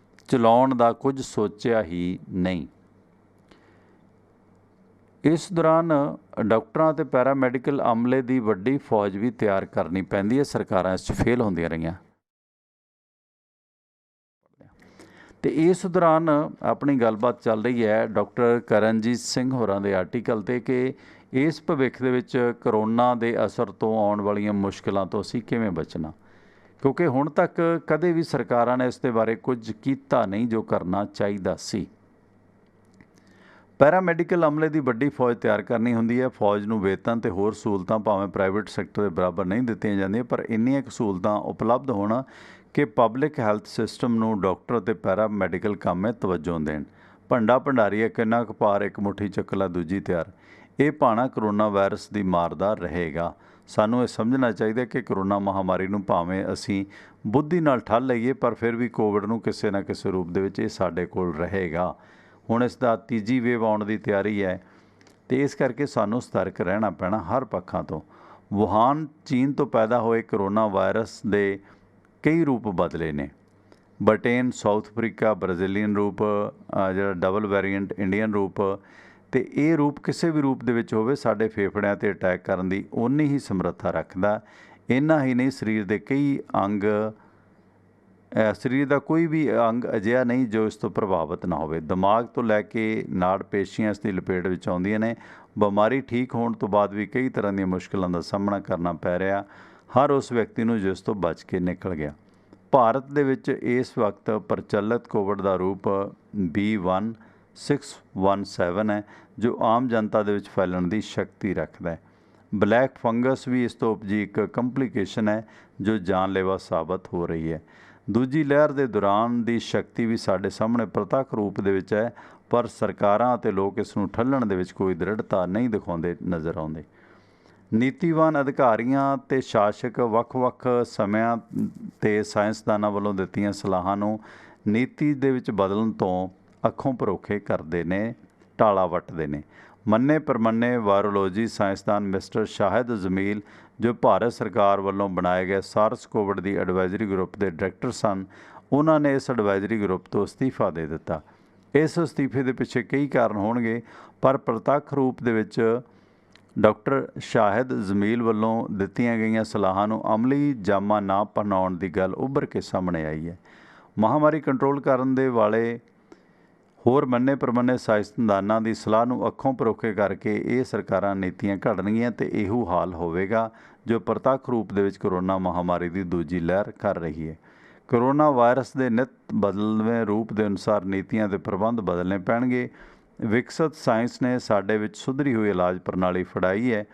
ਚਲਾਉਣ ਦਾ ਕੁਝ ਸੋਚਿਆ ਹੀ ਨਹੀਂ। ਇਸ ਦੌਰਾਨ ਡਾਕਟਰਾਂ ਅਤੇ ਪੈਰਾਮੈਡੀਕਲ ਅਮਲੇ ਦੀ ਵੱਡੀ ਫੌਜ ਵੀ ਤਿਆਰ ਕਰਨੀ ਪੈਂਦੀ ਹੈ। ਸਰਕਾਰਾਂ ਇਸ 'ਚ ਫੇਲ ਹੁੰਦੀਆਂ ਰਹੀਆਂ। ਅਤੇ ਇਸ ਦੌਰਾਨ ਆਪਣੀ ਗੱਲਬਾਤ ਚੱਲ ਰਹੀ ਹੈ ਡਾਕਟਰ ਕਰਨਜੀਤ ਸਿੰਘ ਹੋਰਾਂ ਦੇ ਆਰਟੀਕਲ 'ਤੇ ਕਿ ਇਸ ਭਵਿੱਖ ਦੇ ਵਿੱਚ ਕਰੋਨਾ ਦੇ ਅਸਰ ਤੋਂ ਆਉਣ ਵਾਲੀਆਂ ਮੁਸ਼ਕਿਲਾਂ ਤੋਂ ਅਸੀਂ ਕਿਵੇਂ ਬਚਣਾ, ਕਿਉਂਕਿ ਹੁਣ ਤੱਕ ਕਦੇ ਵੀ ਸਰਕਾਰਾਂ ਨੇ ਇਸ ਦੇ ਬਾਰੇ ਕੁਝ ਕੀਤਾ ਨਹੀਂ ਜੋ ਕਰਨਾ ਚਾਹੀਦਾ ਸੀ। ਪੈਰਾਮੈਡੀਕਲ ਅਮਲੇ ਦੀ ਵੱਡੀ ਫੌਜ ਤਿਆਰ ਕਰਨੀ ਹੁੰਦੀ ਹੈ। ਫੌਜ ਨੂੰ ਵੇਤਨ ਅਤੇ ਹੋਰ ਸਹੂਲਤਾਂ ਭਾਵੇਂ ਪ੍ਰਾਈਵੇਟ ਸੈਕਟਰ ਦੇ ਬਰਾਬਰ ਨਹੀਂ ਦਿੱਤੀਆਂ ਜਾਂਦੀਆਂ, ਪਰ ਇੰਨੀਆਂ ਕੁ ਸਹੂਲਤਾਂ ਉਪਲਬਧ ਹੋਣ ਕਿ ਪਬਲਿਕ ਹੈਲਥ ਸਿਸਟਮ ਨੂੰ ਡਾਕਟਰ ਅਤੇ ਪੈਰਾਮੈਡੀਕਲ ਕੰਮ 'ਤੇ ਤਵੱਜੋ ਦੇਣ। ਭੰਡਾ ਭੰਡਾਰੀ ਕਿੰਨਾ ਕੁ ਭਾਰ ਇੱਕ ਮੁੱਠੀ ਚੱਕ ਲਾ ਦੂਜੀ ਤਿਆਰ। ਇਹ ਭਾਣਾ ਕਰੋਨਾ ਵਾਇਰਸ ਦੀ ਮਾਰ ਦਾ ਰਹੇਗਾ। ਸਾਨੂੰ ਇਹ ਸਮਝਣਾ ਚਾਹੀਦਾ ਕਿ ਕਰੋਨਾ ਮਹਾਮਾਰੀ ਨੂੰ ਭਾਵੇਂ ਅਸੀਂ ਬੁੱਧੀ ਨਾਲ ਠੱਲ ਲਈਏ, ਪਰ ਫਿਰ ਵੀ ਕੋਵਿਡ ਨੂੰ ਕਿਸੇ ਨਾ ਕਿਸੇ ਰੂਪ ਦੇ ਵਿੱਚ ਇਹ ਸਾਡੇ ਕੋਲ ਰਹੇਗਾ। ਹੁਣ ਇਸ ਦਾ ਤੀਜੀ ਵੇਵ ਆਉਣ ਦੀ ਤਿਆਰੀ ਹੈ ਅਤੇ ਇਸ ਕਰਕੇ ਸਾਨੂੰ ਸਤਰਕ ਰਹਿਣਾ ਪੈਣਾ ਹਰ ਪੱਖਾਂ ਤੋਂ। ਵੁਹਾਨ ਚੀਨ ਤੋਂ ਪੈਦਾ ਹੋਏ ਕਰੋਨਾ ਵਾਇਰਸ ਦੇ ਕਈ ਰੂਪ ਬਦਲੇ ਨੇ। ਬ੍ਰਿਟੇਨ, ਸਾਊਥ ਅਫਰੀਕਾ, ਬ੍ਰਾਜ਼ੀਲੀਅਨ ਰੂਪ, ਜਿਹੜਾ ਡਬਲ ਵੇਰੀਐਂਟ ਇੰਡੀਅਨ ਰੂਪ, ਅਤੇ ਇਹ ਰੂਪ ਕਿਸੇ ਵੀ ਰੂਪ ਦੇ ਵਿੱਚ ਹੋਵੇ ਸਾਡੇ ਫੇਫੜਿਆਂ 'ਤੇ ਅਟੈਕ ਕਰਨ ਦੀ ਓਨੀ ਹੀ ਸਮਰੱਥਾ ਰੱਖਦਾ। ਇੰਨਾ ਹੀ ਨਹੀਂ, ਸਰੀਰ ਦੇ ਕਈ ਅੰਗ, ਸਰੀਰ ਦਾ ਕੋਈ ਵੀ ਅੰਗ ਅਜਿਹਾ ਨਹੀਂ ਜੋ ਇਸ ਤੋਂ ਪ੍ਰਭਾਵਿਤ ਨਾ ਹੋਵੇ। ਦਿਮਾਗ ਤੋਂ ਲੈ ਕੇ ਨਾੜ ਪੇਸ਼ੀਆਂ ਇਸ ਦੀ ਲਪੇਟ ਵਿੱਚ ਆਉਂਦੀਆਂ ਨੇ। ਬਿਮਾਰੀ ਠੀਕ ਹੋਣ ਤੋਂ ਬਾਅਦ ਵੀ ਕਈ ਤਰ੍ਹਾਂ ਦੀਆਂ ਮੁਸ਼ਕਿਲਾਂ ਦਾ ਸਾਹਮਣਾ ਕਰਨਾ ਪੈ ਰਿਹਾ ਹਰ ਉਸ ਵਿਅਕਤੀ ਨੂੰ ਜਿਸ ਤੋਂ ਬਚ ਕੇ ਨਿਕਲ ਗਿਆ। ਭਾਰਤ ਦੇ ਵਿੱਚ ਇਸ ਵਕਤ ਪ੍ਰਚਲਿਤ ਕੋਵਿਡ ਦਾ ਰੂਪ B1 617 ਹੈ, ਜੋ ਆਮ ਜਨਤਾ ਦੇ ਵਿੱਚ ਫੈਲਣ ਦੀ ਸ਼ਕਤੀ ਰੱਖਦਾ ਹੈ। ਬਲੈਕ ਫੰਗਸ ਵੀ ਇਸ ਤੋਂ ਉਪਜੀ ਇੱਕ ਕੰਪਲੀਕੇਸ਼ਨ ਹੈ ਜੋ ਜਾਨਲੇਵਾ ਸਾਬਤ ਹੋ ਰਹੀ ਹੈ। ਦੂਜੀ ਲਹਿਰ ਦੇ ਦੌਰਾਨ ਦੀ ਸ਼ਕਤੀ ਵੀ ਸਾਡੇ ਸਾਹਮਣੇ ਪ੍ਰਤੱਖ ਰੂਪ ਦੇ ਵਿੱਚ ਹੈ, ਪਰ ਸਰਕਾਰਾਂ ਅਤੇ ਲੋਕ ਇਸ ਨੂੰ ਠੱਲਣ ਦੇ ਵਿੱਚ ਕੋਈ ਦ੍ਰਿੜਤਾ ਨਹੀਂ ਦਿਖਾਉਂਦੇ ਨਜ਼ਰ ਆਉਂਦੇ। ਨੀਤੀਵਾਨ ਅਧਿਕਾਰੀਆਂ ਤੇ ਸ਼ਾਸਕ ਵੱਖ-ਵੱਖ ਸਮਿਆਂ ਤੇ ਸਾਇੰਸਦਾਨਾਂ ਵੱਲੋਂ ਦਿੱਤੀਆਂ ਸਲਾਹਾਂ ਨੂੰ ਨੀਤੀ ਦੇ ਵਿੱਚ ਬਦਲਣ ਤੋਂ ਅੱਖੋਂ ਪਰੋਖੇ ਕਰਦੇ ਨੇ, ਟਾਲਾ ਵੱਟਦੇ ਨੇ। ਮੰਨੇ ਪ੍ਰਮੰਨੇ ਵਾਇਰੋਲੋਜੀ ਸਾਇੰਸਦਾਨ ਮਿਸਟਰ ਸ਼ਾਹਿਦ ਜਮੀਲ, ਜੋ ਭਾਰਤ ਸਰਕਾਰ ਵੱਲੋਂ ਬਣਾਏ ਗਏ ਸਾਰਸ ਕੋਵਿਡ ਦੀ ਐਡਵਾਈਜ਼ਰੀ ਗਰੁੱਪ ਦੇ ਡਾਇਰੈਕਟਰ ਸਨ, ਉਹਨਾਂ ਨੇ ਇਸ ਐਡਵਾਈਜ਼ਰੀ ਗਰੁੱਪ ਤੋਂ ਅਸਤੀਫਾ ਦੇ ਦਿੱਤਾ। ਇਸ ਅਸਤੀਫੇ ਦੇ ਪਿੱਛੇ ਕਈ ਕਾਰਨ ਹੋਣਗੇ, ਪਰ ਪ੍ਰਤੱਖ ਰੂਪ ਦੇ ਵਿੱਚ ਡਾਕਟਰ ਸ਼ਾਹਿਦ ਜਮੀਲ ਵੱਲੋਂ ਦਿੱਤੀਆਂ ਗਈਆਂ ਸਲਾਹਾਂ ਨੂੰ ਅਮਲੀ ਜਾਮਾ ਨਾ ਪਹਿਨਾਉਣ ਦੀ ਗੱਲ ਉੱਭਰ ਕੇ ਸਾਹਮਣੇ ਆਈ ਹੈ। ਮਹਾਮਾਰੀ ਕੰਟਰੋਲ ਕਰਨ ਦੇ ਵਾਲੇ ਹੋਰ ਮੰਨੇ ਪ੍ਰਮੰਨੇ ਸਾਇੰਸਦਾਨਾਂ ਦੀ ਸਲਾਹ ਨੂੰ ਅੱਖੋਂ ਪਰੋਖੇ ਕਰਕੇ ਇਹ ਸਰਕਾਰਾਂ ਨੀਤੀਆਂ ਘੜਨਗੀਆਂ ਅਤੇ ਇਹੋ ਹਾਲ ਹੋਵੇਗਾ ਜੋ ਪ੍ਰਤੱਖ ਰੂਪ ਦੇ ਵਿੱਚ ਕਰੋਨਾ ਮਹਾਮਾਰੀ ਦੀ ਦੂਜੀ ਲਹਿਰ ਕਰ ਰਹੀ ਹੈ। ਕਰੋਨਾ ਵਾਇਰਸ ਦੇ ਨਿਤ ਬਦਲਵੇਂ ਰੂਪ ਦੇ ਅਨੁਸਾਰ ਨੀਤੀਆਂ ਦੇ ਪ੍ਰਬੰਧ ਬਦਲਣੇ ਪੈਣਗੇ। ਵਿਕਸਿਤ ਸਾਇੰਸ ਨੇ ਸਾਡੇ ਵਿੱਚ ਸੁਧਰੀ ਹੋਈ ਇਲਾਜ ਪ੍ਰਣਾਲੀ ਫੜਾਈ ਹੈ,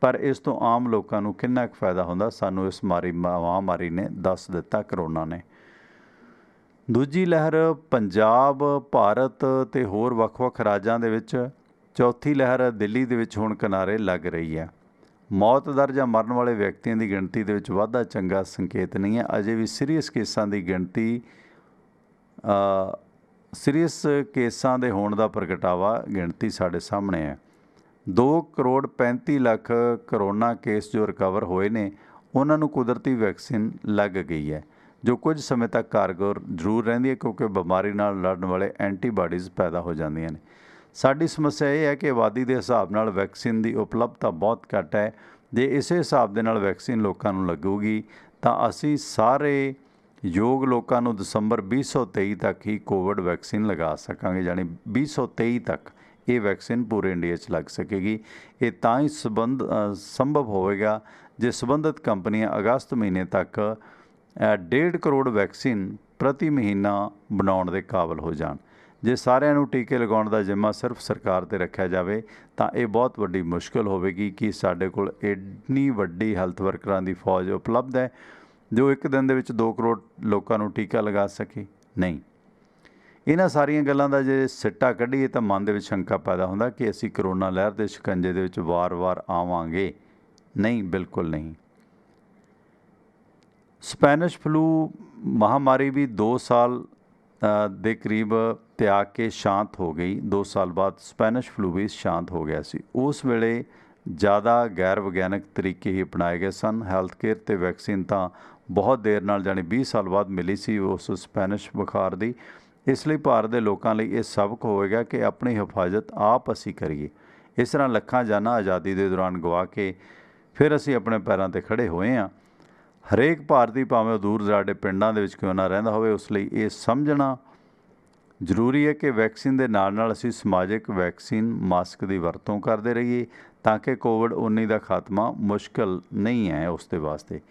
ਪਰ ਇਸ ਤੋਂ ਆਮ ਲੋਕਾਂ ਨੂੰ ਕਿੰਨਾ ਕੁ ਫਾਇਦਾ ਹੁੰਦਾ, ਸਾਨੂੰ ਇਸ ਮਹਾਮਾਰੀ ਨੇ ਦੱਸ ਦਿੱਤਾ, ਕਰੋਨਾ ਨੇ। ਦੂਜੀ ਲਹਿਰ ਪੰਜਾਬ, ਭਾਰਤ ਅਤੇ ਹੋਰ ਵੱਖ-ਵੱਖ ਰਾਜਾਂ ਦੇ ਵਿੱਚ, ਚੌਥੀ ਲਹਿਰ ਦਿੱਲੀ ਦੇ ਵਿੱਚ ਹੁਣ ਕਿਨਾਰੇ ਲੱਗ ਰਹੀ ਹੈ। ਮੌਤ ਦਰ ਜਾਂ ਮਰਨ ਵਾਲੇ ਵਿਅਕਤੀਆਂ ਦੀ ਗਿਣਤੀ ਦੇ ਵਿੱਚ ਵਾਧਾ ਚੰਗਾ ਸੰਕੇਤ ਨਹੀਂ ਹੈ। ਅਜੇ ਵੀ ਸੀਰੀਅਸ ਕੇਸਾਂ ਦੀ ਗਿਣਤੀ ਸੀਰੀਅਸ ਕੇਸਾਂ ਦੇ ਹੋਣ ਦਾ ਪ੍ਰਗਟਾਵਾ ਗਿਣਤੀ ਸਾਡੇ ਸਾਹਮਣੇ ਹੈ। 2,35,00,000 ਕਰੋਨਾ ਕੇਸ ਜੋ ਰਿਕਵਰ ਹੋਏ ਨੇ, ਉਹਨਾਂ ਨੂੰ ਕੁਦਰਤੀ ਵੈਕਸੀਨ ਲੱਗ ਗਈ ਹੈ, ਜੋ ਕੁਝ ਸਮੇਂ ਤੱਕ ਕਾਰਗਰ ਜ਼ਰੂਰ ਰਹਿੰਦੀ ਹੈ, ਕਿਉਂਕਿ ਬਿਮਾਰੀ ਨਾਲ ਲੜਨ ਵਾਲੇ ਐਂਟੀਬਾਡੀਜ਼ ਪੈਦਾ ਹੋ ਜਾਂਦੀਆਂ ਨੇ। ਸਾਡੀ ਸਮੱਸਿਆ ਇਹ ਹੈ ਕਿ ਆਬਾਦੀ ਦੇ ਹਿਸਾਬ ਨਾਲ ਵੈਕਸੀਨ ਦੀ ਉਪਲਬਧਤਾ ਬਹੁਤ ਘੱਟ ਹੈ। ਜੇ ਇਸੇ ਹਿਸਾਬ ਦੇ ਨਾਲ ਵੈਕਸੀਨ ਲੋਕਾਂ ਨੂੰ ਲੱਗੂਗੀ ਤਾਂ ਅਸੀਂ ਸਾਰੇ ਯੋਗ ਲੋਕਾਂ ਨੂੰ ਦਸੰਬਰ 2023 ਤੱਕ ਹੀ ਕੋਵਿਡ ਵੈਕਸੀਨ ਲਗਾ ਸਕਾਂਗੇ, ਯਾਨੀ 2023 ਤੱਕ ਇਹ ਵੈਕਸੀਨ ਪੂਰੇ ਇੰਡੀਆ 'ਚ ਲੱਗ ਸਕੇਗੀ। ਇਹ ਤਾਂ ਹੀ ਸੰਭਵ ਹੋਵੇਗਾ ਜੇ ਸੰਬੰਧਿਤ ਕੰਪਨੀਆਂ ਅਗਸਤ ਮਹੀਨੇ ਤੱਕ 1.5 ਕਰੋੜ ਵੈਕਸੀਨ ਪ੍ਰਤੀ ਮਹੀਨਾ ਬਣਾਉਣ ਦੇ ਕਾਬਲ ਹੋ ਜਾਣ। ਜੇ ਸਾਰਿਆਂ ਨੂੰ ਟੀਕੇ ਲਗਾਉਣ ਦਾ ਜ਼ਿੰਮਾ ਸਿਰਫ ਸਰਕਾਰ 'ਤੇ ਰੱਖਿਆ ਜਾਵੇ ਤਾਂ ਇਹ ਬਹੁਤ ਵੱਡੀ ਮੁਸ਼ਕਿਲ ਹੋਵੇਗੀ ਕਿ ਸਾਡੇ ਕੋਲ ਇੰਨੀ ਵੱਡੀ ਹੈਲਥ ਵਰਕਰਾਂ ਦੀ ਫੌਜ ਉਪਲਬਧ ਹੈ ਜੋ ਇੱਕ ਦਿਨ ਦੇ ਵਿੱਚ 2 ਕਰੋੜ ਲੋਕਾਂ ਨੂੰ ਟੀਕਾ ਲਗਾ ਸਕੇ। ਨਹੀਂ, ਇਹਨਾਂ ਸਾਰੀਆਂ ਗੱਲਾਂ ਦਾ ਜੇ ਸਿੱਟਾ ਕੱਢੀਏ ਤਾਂ ਮਨ ਦੇ ਵਿੱਚ ਸ਼ੰਕਾ ਪੈਦਾ ਹੁੰਦਾ ਕਿ ਅਸੀਂ ਕਰੋਨਾ ਲਹਿਰ ਦੇ ਸ਼ਿਕੰਜੇ ਦੇ ਵਿੱਚ ਵਾਰ-ਵਾਰ ਆਵਾਂਗੇ। ਨਹੀਂ, ਬਿਲਕੁਲ ਨਹੀਂ। ਸਪੈਨਿਸ਼ ਫਲੂ ਮਹਾਮਾਰੀ ਵੀ 2 ਸਾਲ ਦੇ ਕਰੀਬ ਤਿਆਗ ਕੇ ਸ਼ਾਂਤ ਹੋ ਗਈ। 2 ਸਾਲ ਬਾਅਦ ਸਪੈਨਿਸ਼ ਫਲੂ ਵੀ ਸ਼ਾਂਤ ਹੋ ਗਿਆ ਸੀ। ਉਸ ਵੇਲੇ ਜ਼ਿਆਦਾ ਗੈਰ ਵਿਗਿਆਨਕ ਤਰੀਕੇ ਹੀ ਅਪਣਾਏ ਗਏ ਸਨ। ਹੈਲਥ ਕੇਅਰ ਅਤੇ ਵੈਕਸੀਨ ਤਾਂ ਬਹੁਤ ਦੇਰ ਨਾਲ, ਜਾਣੀ 20 ਸਾਲ ਬਾਅਦ ਮਿਲੀ ਸੀ ਉਸ ਸਪੈਨਿਸ਼ ਬੁਖਾਰ ਦੀ। ਇਸ ਲਈ ਭਾਰਤ ਦੇ ਲੋਕਾਂ ਲਈ ਇਹ ਸਬਕ ਹੋਵੇਗਾ ਕਿ ਆਪਣੀ ਹਿਫਾਜ਼ਤ ਆਪ ਅਸੀਂ ਕਰੀਏ। ਇਸ ਤਰ੍ਹਾਂ ਲੱਖਾਂ ਜਾਨਾਂ ਆਜ਼ਾਦੀ ਦੇ ਦੌਰਾਨ ਗਵਾ ਕੇ ਫਿਰ ਅਸੀਂ ਆਪਣੇ ਪੈਰਾਂ 'ਤੇ ਖੜ੍ਹੇ ਹੋਏ ਹਾਂ। ਹਰੇਕ ਭਾਰਤੀ ਭਾਵੇਂ ਉਹ ਦੂਰ ਦਰਾਡੇ ਪਿੰਡਾਂ ਦੇ ਵਿੱਚ ਕਿਉਂ ਨਾ ਰਹਿੰਦਾ ਹੋਵੇ, ਉਸ ਲਈ ਇਹ ਸਮਝਣਾ ਜ਼ਰੂਰੀ ਹੈ ਕਿ ਵੈਕਸੀਨ ਦੇ ਨਾਲ ਨਾਲ ਅਸੀਂ ਸਮਾਜਿਕ ਵੈਕਸੀਨ ਮਾਸਕ ਦੀ ਵਰਤੋਂ ਕਰਦੇ ਰਹੀਏ ਤਾਂ ਕਿ ਕੋਵਿਡ-19 ਦਾ ਖਾਤਮਾ ਮੁਸ਼ਕਲ ਨਹੀਂ ਹੈ। ਉਸ ਦੇ ਵਾਸਤੇ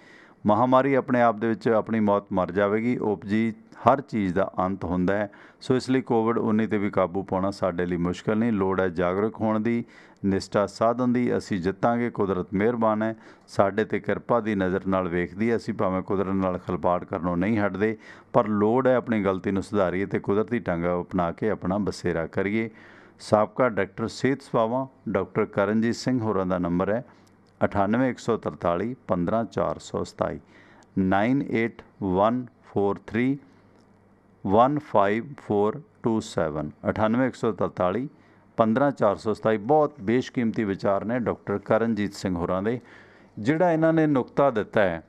ਮਹਾਮਾਰੀ ਆਪਣੇ ਆਪ ਦੇ ਵਿੱਚ ਆਪਣੀ ਮੌਤ ਮਰ ਜਾਵੇਗੀ। ਉਪਜੀ ਹਰ ਚੀਜ਼ ਦਾ ਅੰਤ ਹੁੰਦਾ ਹੈ। ਸੋ ਇਸ ਲਈ ਕੋਵਿਡ-19 'ਤੇ ਵੀ ਕਾਬੂ ਪਾਉਣਾ ਸਾਡੇ ਲਈ ਮੁਸ਼ਕਲ ਨਹੀਂ। ਲੋੜ ਹੈ ਜਾਗਰੂਕ ਹੋਣ ਦੀ, ਨਿਸ਼ਠਾ ਸਾਧਨ ਦੀ। ਅਸੀਂ ਜਿੱਤਾਂਗੇ। ਕੁਦਰਤ ਮਿਹਰਬਾਨ ਹੈ, ਸਾਡੇ 'ਤੇ ਕਿਰਪਾ ਦੀ ਨਜ਼ਰ ਨਾਲ ਵੇਖਦੀ ਹੈ। ਅਸੀਂ ਭਾਵੇਂ ਕੁਦਰਤ ਨਾਲ ਖਿਲਵਾੜ ਕਰਨੋਂ ਨਹੀਂ ਹਟਦੇ, ਪਰ ਲੋੜ ਹੈ ਆਪਣੀ ਗਲਤੀ ਨੂੰ ਸੁਧਾਰੀਏ ਅਤੇ ਕੁਦਰਤੀ ਢੰਗ ਅਪਣਾ ਕੇ ਆਪਣਾ ਬਸੇਰਾ ਕਰੀਏ। ਸਾਬਕਾ ਡਾਕਟਰ ਸਿਹਤ ਸੇਵਾਵਾਂ ਡਾਕਟਰ ਕਰਨਜੀਤ ਸਿੰਘ ਹੋਰਾਂ ਦਾ ਨੰਬਰ ਹੈ 98 143 15 427 9814315427 98 143 15 427। ਬਹੁਤ ਬੇਸ਼ਕੀਮਤੀ ਵਿਚਾਰ ਨੇ ਡਾਕਟਰ ਕਰਨਜੀਤ ਸਿੰਘ ਹੋਰਾਂ ਦੇ। ਜਿਹੜਾ ਇਹਨਾਂ ਨੇ ਨੁਕਤਾ ਦਿੱਤਾ ਹੈ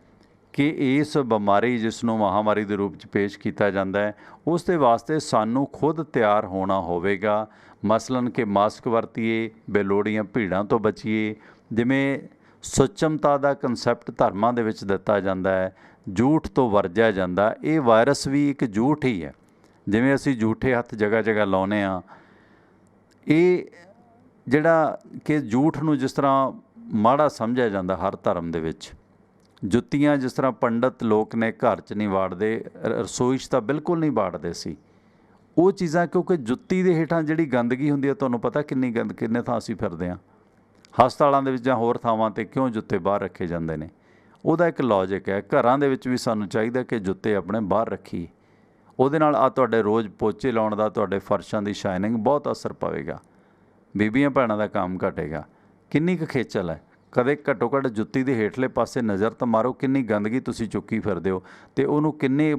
ਕਿ ਇਸ ਬਿਮਾਰੀ ਜਿਸ ਨੂੰ ਮਹਾਮਾਰੀ ਦੇ ਰੂਪ 'ਚ ਪੇਸ਼ ਕੀਤਾ ਜਾਂਦਾ ਹੈ, ਉਸ ਦੇ ਵਾਸਤੇ ਸਾਨੂੰ ਖੁਦ ਤਿਆਰ ਹੋਣਾ ਹੋਵੇਗਾ। ਮਸਲਨ ਕਿ ਮਾਸਕ ਵਰਤੀਏ, ਬੇਲੋੜੀਆਂ ਭੀੜਾਂ ਤੋਂ ਬਚੀਏ। ਜਿਵੇਂ ਸੁਚਮਤਾ ਦਾ ਕਨਸੈਪਟ ਧਰਮਾਂ ਦੇ ਵਿੱਚ ਦਿੱਤਾ ਜਾਂਦਾ ਹੈ, ਝੂਠ ਤੋਂ ਵਰਜਿਆ ਜਾਂਦਾ। ਇਹ ਵਾਇਰਸ ਵੀ ਇੱਕ ਝੂਠ ਹੀ ਹੈ। ਜਿਵੇਂ ਅਸੀਂ ਝੂਠੇ ਹੱਥ ਜਗ੍ਹਾ ਜਗ੍ਹਾ ਲਾਉਂਦੇ ਹਾਂ, ਇਹ ਜਿਹੜਾ ਕਿ ਝੂਠ ਨੂੰ ਜਿਸ ਤਰ੍ਹਾਂ ਮਾੜਾ ਸਮਝਿਆ ਜਾਂਦਾ ਹਰ ਧਰਮ ਦੇ ਵਿੱਚ। ਜੁੱਤੀਆਂ ਜਿਸ ਤਰ੍ਹਾਂ ਪੰਡਤ ਲੋਕ ਨੇ ਘਰ 'ਚ ਨਹੀਂ ਵਾੜਦੇ, ਰਸੋਈ 'ਚ ਤਾਂ ਬਿਲਕੁਲ ਨਹੀਂ ਵਾੜਦੇ ਸੀ। ਉਹ ਚੀਜ਼ਾਂ, ਕਿਉਂਕਿ ਜੁੱਤੀ ਦੇ ਹੇਠਾਂ ਜਿਹੜੀ ਗੰਦਗੀ ਹੁੰਦੀ ਹੈ, ਤੁਹਾਨੂੰ ਪਤਾ ਕਿੰਨੇ ਥਾਂ ਅਸੀਂ ਫਿਰਦੇ ਹਾਂ ਹਸਪਤਾਲਾਂ ਦੇ ਵਿੱਚ ਜਾਂ ਹੋਰ ਥਾਵਾਂ 'ਤੇ ਕਿਉਂ ਜੁੱਤੇ ਬਾਹਰ ਰੱਖੇ ਜਾਂਦੇ ਨੇ। ਉਹਦਾ ਇੱਕ ਲੌਜਿਕ ਹੈ। ਘਰਾਂ ਦੇ ਵਿੱਚ ਵੀ ਸਾਨੂੰ ਚਾਹੀਦਾ ਕਿ ਜੁੱਤੇ ਆਪਣੇ ਬਾਹਰ ਰੱਖੀਏ। ਉਹਦੇ ਨਾਲ ਤੁਹਾਡੇ ਰੋਜ਼ ਪੋਚੇ ਲਾਉਣ ਦਾ, ਤੁਹਾਡੇ ਫਰਸ਼ਾਂ ਦੀ ਸ਼ਾਈਨਿੰਗ ਬਹੁਤ ਅਸਰ ਪਵੇਗਾ। ਬੀਬੀਆਂ ਭੈਣਾਂ ਦਾ ਕੰਮ ਘਟੇਗਾ। ਕਿੰਨੀ ਕੁ ਖੇਚਲ ਹੈ। ਕਦੇ ਘੱਟੋ ਘੱਟ ਜੁੱਤੀ ਦੇ ਹੇਠਲੇ ਪਾਸੇ ਨਜ਼ਰ ਤਾਂ ਮਾਰੋ, ਕਿੰਨੀ ਗੰਦਗੀ ਤੁਸੀਂ ਚੁੱਕੀ ਫਿਰਦੇ ਹੋ ਅਤੇ ਉਹਨੂੰ ਕਿੰਨੇ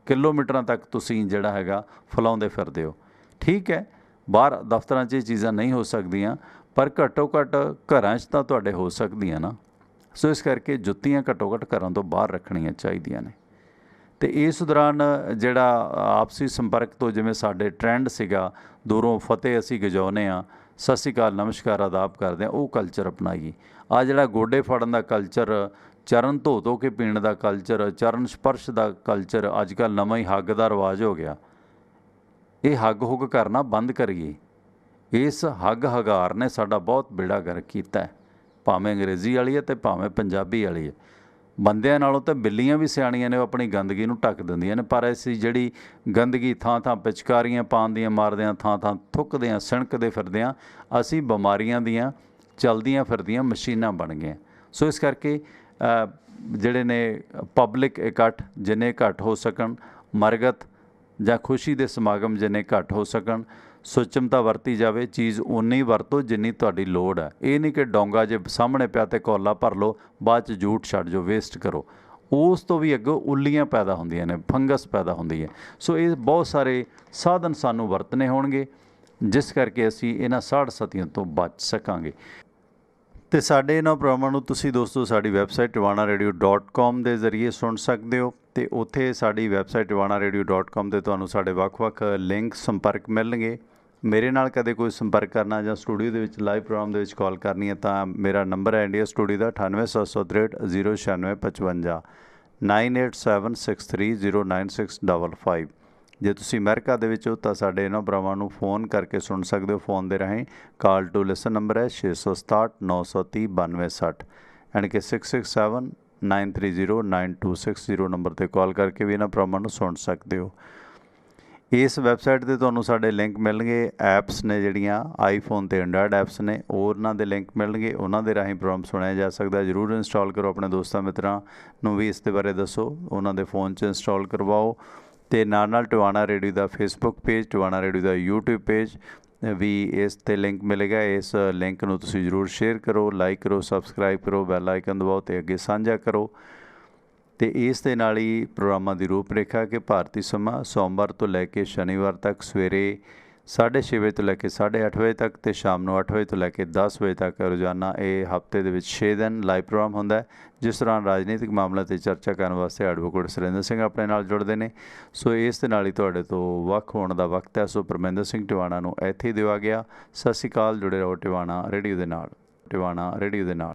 ਕਿਲੋਮੀਟਰਾਂ ਤੱਕ ਤੁਸੀਂ ਜਿਹੜਾ ਹੈਗਾ ਫੈਲਾਉਂਦੇ ਫਿਰਦੇ ਹੋ। ਠੀਕ ਹੈ, ਬਾਹਰ ਦਫ਼ਤਰਾਂ 'ਚ ਇਹ ਚੀਜ਼ਾਂ ਨਹੀਂ ਹੋ ਸਕਦੀਆਂ, ਪਰ ਘੱਟੋ ਘੱਟ ਘਰਾਂ 'ਚ ਤਾਂ ਤੁਹਾਡੇ ਹੋ ਸਕਦੀਆਂ ਨਾ। ਸੋ ਇਸ ਕਰਕੇ ਜੁੱਤੀਆਂ ਘੱਟੋ ਘੱਟ ਘਰਾਂ ਤੋਂ ਬਾਹਰ ਰੱਖਣੀਆਂ ਚਾਹੀਦੀਆਂ ਨੇ। ਅਤੇ ਇਸ ਦੌਰਾਨ ਜਿਹੜਾ ਆਪਸੀ ਸੰਪਰਕ ਤੋਂ, ਜਿਵੇਂ ਸਾਡੇ ਟਰੈਂਡ ਸੀਗਾ, ਦੂਰੋਂ ਫਤਿਹ ਅਸੀਂ ਗਜਾਉਂਦੇ ਹਾਂ, ਸਤਿ ਸ਼੍ਰੀ ਅਕਾਲ, ਨਮਸਕਾਰ, ਆਦਾਬ ਕਰਦੇ ਹਾਂ, ਉਹ ਕਲਚਰ ਅਪਣਾਈਏ। ਜਿਹੜਾ ਗੋਡੇ ਫੜਨ ਦਾ ਕਲਚਰ, ਚਰਨ ਧੋ ਕੇ ਪੀਣ ਦਾ ਕਲਚਰ, ਚਰਨ ਸਪਰਸ਼ ਦਾ ਕਲਚਰ, ਅੱਜ ਕੱਲ੍ਹ ਨਵਾਂ ਹੀ ਹੱਗ ਦਾ ਰਿਵਾਜ ਹੋ ਗਿਆ। ਇਹ ਹੱਗ ਹੁੱਗ ਕਰਨਾ ਬੰਦ ਕਰੀਏ। ਇਸ ਹੱਗ ਹਗਾਰ ਨੇ ਸਾਡਾ ਬਹੁਤ ਬੇੜਾ ਗਰਕ ਕੀਤਾ, ਭਾਵੇਂ ਅੰਗਰੇਜ਼ੀ ਵਾਲੀ ਹੈ ਅਤੇ ਭਾਵੇਂ ਪੰਜਾਬੀ ਵਾਲੀ ਹੈ। ਬੰਦਿਆਂ ਨਾਲੋਂ ਤਾਂ ਬਿੱਲੀਆਂ ਵੀ ਸਿਆਣੀਆਂ ਨੇ, ਉਹ ਆਪਣੀ ਗੰਦਗੀ ਨੂੰ ਢੱਕ ਦਿੰਦੀਆਂ ਨੇ, ਪਰ ਅਸੀਂ ਜਿਹੜੀ ਗੰਦਗੀ ਥਾਂ ਥਾਂ ਪਿਚਕਾਰੀਆਂ ਪਾਉਂਦੀਆਂ, ਮਾਰਦਿਆਂ, ਥਾਂ ਥਾਂ ਥੁੱਕਦੇ ਹਾਂ, ਸਿਣਕਦੇ ਫਿਰਦੇ ਹਾਂ, ਅਸੀਂ ਬਿਮਾਰੀਆਂ ਦੀਆਂ ਚਲਦੀਆਂ ਫਿਰਦੀਆਂ ਮਸ਼ੀਨਾਂ ਬਣ ਗਏ। ਸੋ ਇਸ ਕਰਕੇ ਜਿਹੜੇ ਨੇ ਪਬਲਿਕ ਇਕੱਠ ਜਿੰਨੇ ਘੱਟ ਹੋ ਸਕਣ, ਮਰਗਤ ਜਾਂ ਖੁਸ਼ੀ ਦੇ ਸਮਾਗਮ ਜਿੰਨੇ ਘੱਟ ਹੋ ਸਕਣ, ਸੁਚਮਤਾ ਵਰਤੀ ਜਾਵੇ। ਚੀਜ਼ ਓਨੀ ਵਰਤੋ ਜਿੰਨੀ ਤੁਹਾਡੀ ਲੋੜ ਹੈ। ਇਹ ਨਹੀਂ ਕਿ ਡੋਂਗਾ ਜੇ ਸਾਹਮਣੇ ਪਿਆ ਤੇ ਕੌਲਾ ਭਰ ਲਓ, ਬਾਅਦ 'ਚ ਜੂਠ ਛੱਡ ਜਾਓ, ਵੇਸਟ ਕਰੋ। ਉਸ ਤੋਂ ਵੀ ਅੱਗੋਂ ਉੱਲੀਆਂ ਪੈਦਾ ਹੁੰਦੀਆਂ ਨੇ, ਫੰਗਸ ਪੈਦਾ ਹੁੰਦੀ ਹੈ। ਸੋ ਇਹ ਬਹੁਤ ਸਾਰੇ ਸਾਧਨ ਸਾਨੂੰ ਵਰਤਣੇ ਹੋਣਗੇ, ਜਿਸ ਕਰਕੇ ਅਸੀਂ ਇਹਨਾਂ ਸਾੜ ਸਤੀਆਂ ਤੋਂ ਬਚ ਸਕਾਂਗੇ। ਅਤੇ ਸਾਡੇ ਇਹਨਾਂ ਪ੍ਰੋਗਰਾਮਾਂ ਨੂੰ ਤੁਸੀਂ ਦੋਸਤੋ ਸਾਡੀ ਵੈਬਸਾਈਟ tivanaradio.com ਦੇ ਜ਼ਰੀਏ ਸੁਣ ਸਕਦੇ ਹੋ। ਅਤੇ ਉੱਥੇ ਸਾਡੀ ਵੈਬਸਾਈਟ tivanaradio.com 'ਤੇ ਤੁਹਾਨੂੰ ਸਾਡੇ ਵੱਖ-ਵੱਖ ਲਿੰਕ ਸੰਪਰਕ ਮਿਲਣਗੇ। ਮੇਰੇ ਨਾਲ ਕਦੇ ਕੋਈ ਸੰਪਰਕ ਕਰਨਾ ਜਾਂ ਸਟੂਡੀਓ ਦੇ ਵਿੱਚ ਲਾਈਵ ਪ੍ਰੋਗਰਾਮ ਦੇ ਵਿੱਚ ਕਾਲ ਕਰਨੀ ਹੈ ਤਾਂ ਮੇਰਾ ਨੰਬਰ ਹੈ ਇੰਡੀਆ ਸਟੂਡੀਓ ਦਾ 9876309655 9877630965। ਜੇ ਤੁਸੀਂ ਅਮਰੀਕਾ ਦੇ ਵਿੱਚ ਹੋ ਤਾਂ ਸਾਡੇ ਇਹਨਾਂ ਪ੍ਰੋਗਰਾਮਾਂ ਨੂੰ ਫ਼ੋਨ ਕਰਕੇ ਸੁਣ ਸਕਦੇ ਹੋ। ਫ਼ੋਨ ਦੇ ਰਾਹੀਂ ਕਾਲ ਟੂ ਲਿਸਨ ਨੰਬਰ ਹੈ 667-930-9260, ਯਾਨੀ ਕਿ 6679309260 ਨੰਬਰ 'ਤੇ ਕਾਲ ਕਰਕੇ ਵੀ ਇਹਨਾਂ ਪ੍ਰੋਗਰਾਮਾਂ ਨੂੰ ਸੁਣ ਸਕਦੇ ਹੋ। ਇਸ ਵੈਬਸਾਈਟ 'ਤੇ ਤੁਹਾਨੂੰ ਸਾਡੇ ਲਿੰਕ ਮਿਲਣਗੇ। ਐਪਸ ਨੇ ਜਿਹੜੀਆਂ ਆਈਫੋਨ ਅਤੇ ਐਂਡਰਾਇਡ ਐਪਸ ਨੇ, ਉਹਨਾਂ ਦੇ ਲਿੰਕ ਮਿਲਣਗੇ, ਉਹਨਾਂ ਦੇ ਰਾਹੀਂ ਪ੍ਰੋਗਰਾਮ ਸੁਣਿਆ ਜਾ ਸਕਦਾ। ਜ਼ਰੂਰ ਇੰਸਟਾਲ ਕਰੋ। ਆਪਣੇ ਦੋਸਤਾਂ ਮਿੱਤਰਾਂ ਨੂੰ ਵੀ ਇਸ ਦੇ ਬਾਰੇ ਦੱਸੋ, ਉਹਨਾਂ ਦੇ ਫ਼ੋਨ 'ਚ ਇੰਸਟਾਲ ਕਰਵਾਓ। ਅਤੇ ਨਾਲ ਟਿਵਾਣਾ ਰੇਡੀਓ ਦਾ ਫੇਸਬੁੱਕ ਪੇਜ, ਟਿਵਾਣਾ ਰੇਡੀਓ ਦਾ YouTube ਪੇਜ ਵੀ ਇਸ 'ਤੇ ਲਿੰਕ ਮਿਲੇਗਾ। ਇਸ ਲਿੰਕ ਨੂੰ ਤੁਸੀਂ ਜ਼ਰੂਰ ਸ਼ੇਅਰ ਕਰੋ, ਲਾਈਕ ਕਰੋ, ਸਬਸਕ੍ਰਾਈਬ ਕਰੋ, ਬੈਲ ਆਈਕਨ ਦਬਾਓ ਅਤੇ ਅੱਗੇ ਸਾਂਝਾ ਕਰੋ। ਅਤੇ ਇਸ ਦੇ ਨਾਲ ਹੀ ਪ੍ਰੋਗਰਾਮਾਂ ਦੀ ਰੂਪ ਰੇਖਾ ਕਿ ਭਾਰਤੀ ਸਮਾਂ ਸੋਮਵਾਰ ਤੋਂ ਲੈ ਕੇ ਸ਼ਨੀਵਾਰ ਤੱਕ ਸਵੇਰੇ 6:30 ਵਜੇ ਤੋਂ ਲੈ ਕੇ 8:30 ਵਜੇ ਤੱਕ ਅਤੇ ਸ਼ਾਮ ਨੂੰ 8 ਵਜੇ ਤੋਂ ਲੈ ਕੇ 10 ਵਜੇ ਤੱਕ ਰੋਜ਼ਾਨਾ ਇਹ ਹਫ਼ਤੇ ਦੇ ਵਿੱਚ 6 ਦਿਨ ਲਾਈਵ ਪ੍ਰੋਗਰਾਮ ਹੁੰਦਾ ਹੈ, ਜਿਸ ਦੌਰਾਨ ਰਾਜਨੀਤਿਕ ਮਾਮਲਿਆਂ 'ਤੇ ਚਰਚਾ ਕਰਨ ਵਾਸਤੇ ਐਡਵੋਕੇਟ ਸੁਰਿੰਦਰ ਸਿੰਘ ਆਪਣੇ ਨਾਲ ਜੁੜਦੇ ਨੇ। ਸੋ ਇਸ ਦੇ ਨਾਲ ਹੀ ਤੁਹਾਡੇ ਤੋਂ ਵੱਖ ਹੋਣ ਦਾ ਵਕਤ ਹੈ। ਸੋ ਪਰਮਿੰਦਰ ਸਿੰਘ ਟਿਵਾਣਾ ਨੂੰ ਇੱਥੇ ਹੀ ਦਿਵਾ ਗਿਆ। ਸਤਿ ਸ਼੍ਰੀ ਅਕਾਲ। ਜੁੜੇ ਰਹੋ ਟਿਵਾਣਾ ਰੇਡੀਓ ਦੇ ਨਾਲ, ਟਿਵਾਣਾ ਰੇਡੀਓ ਦੇ ਨਾਲ।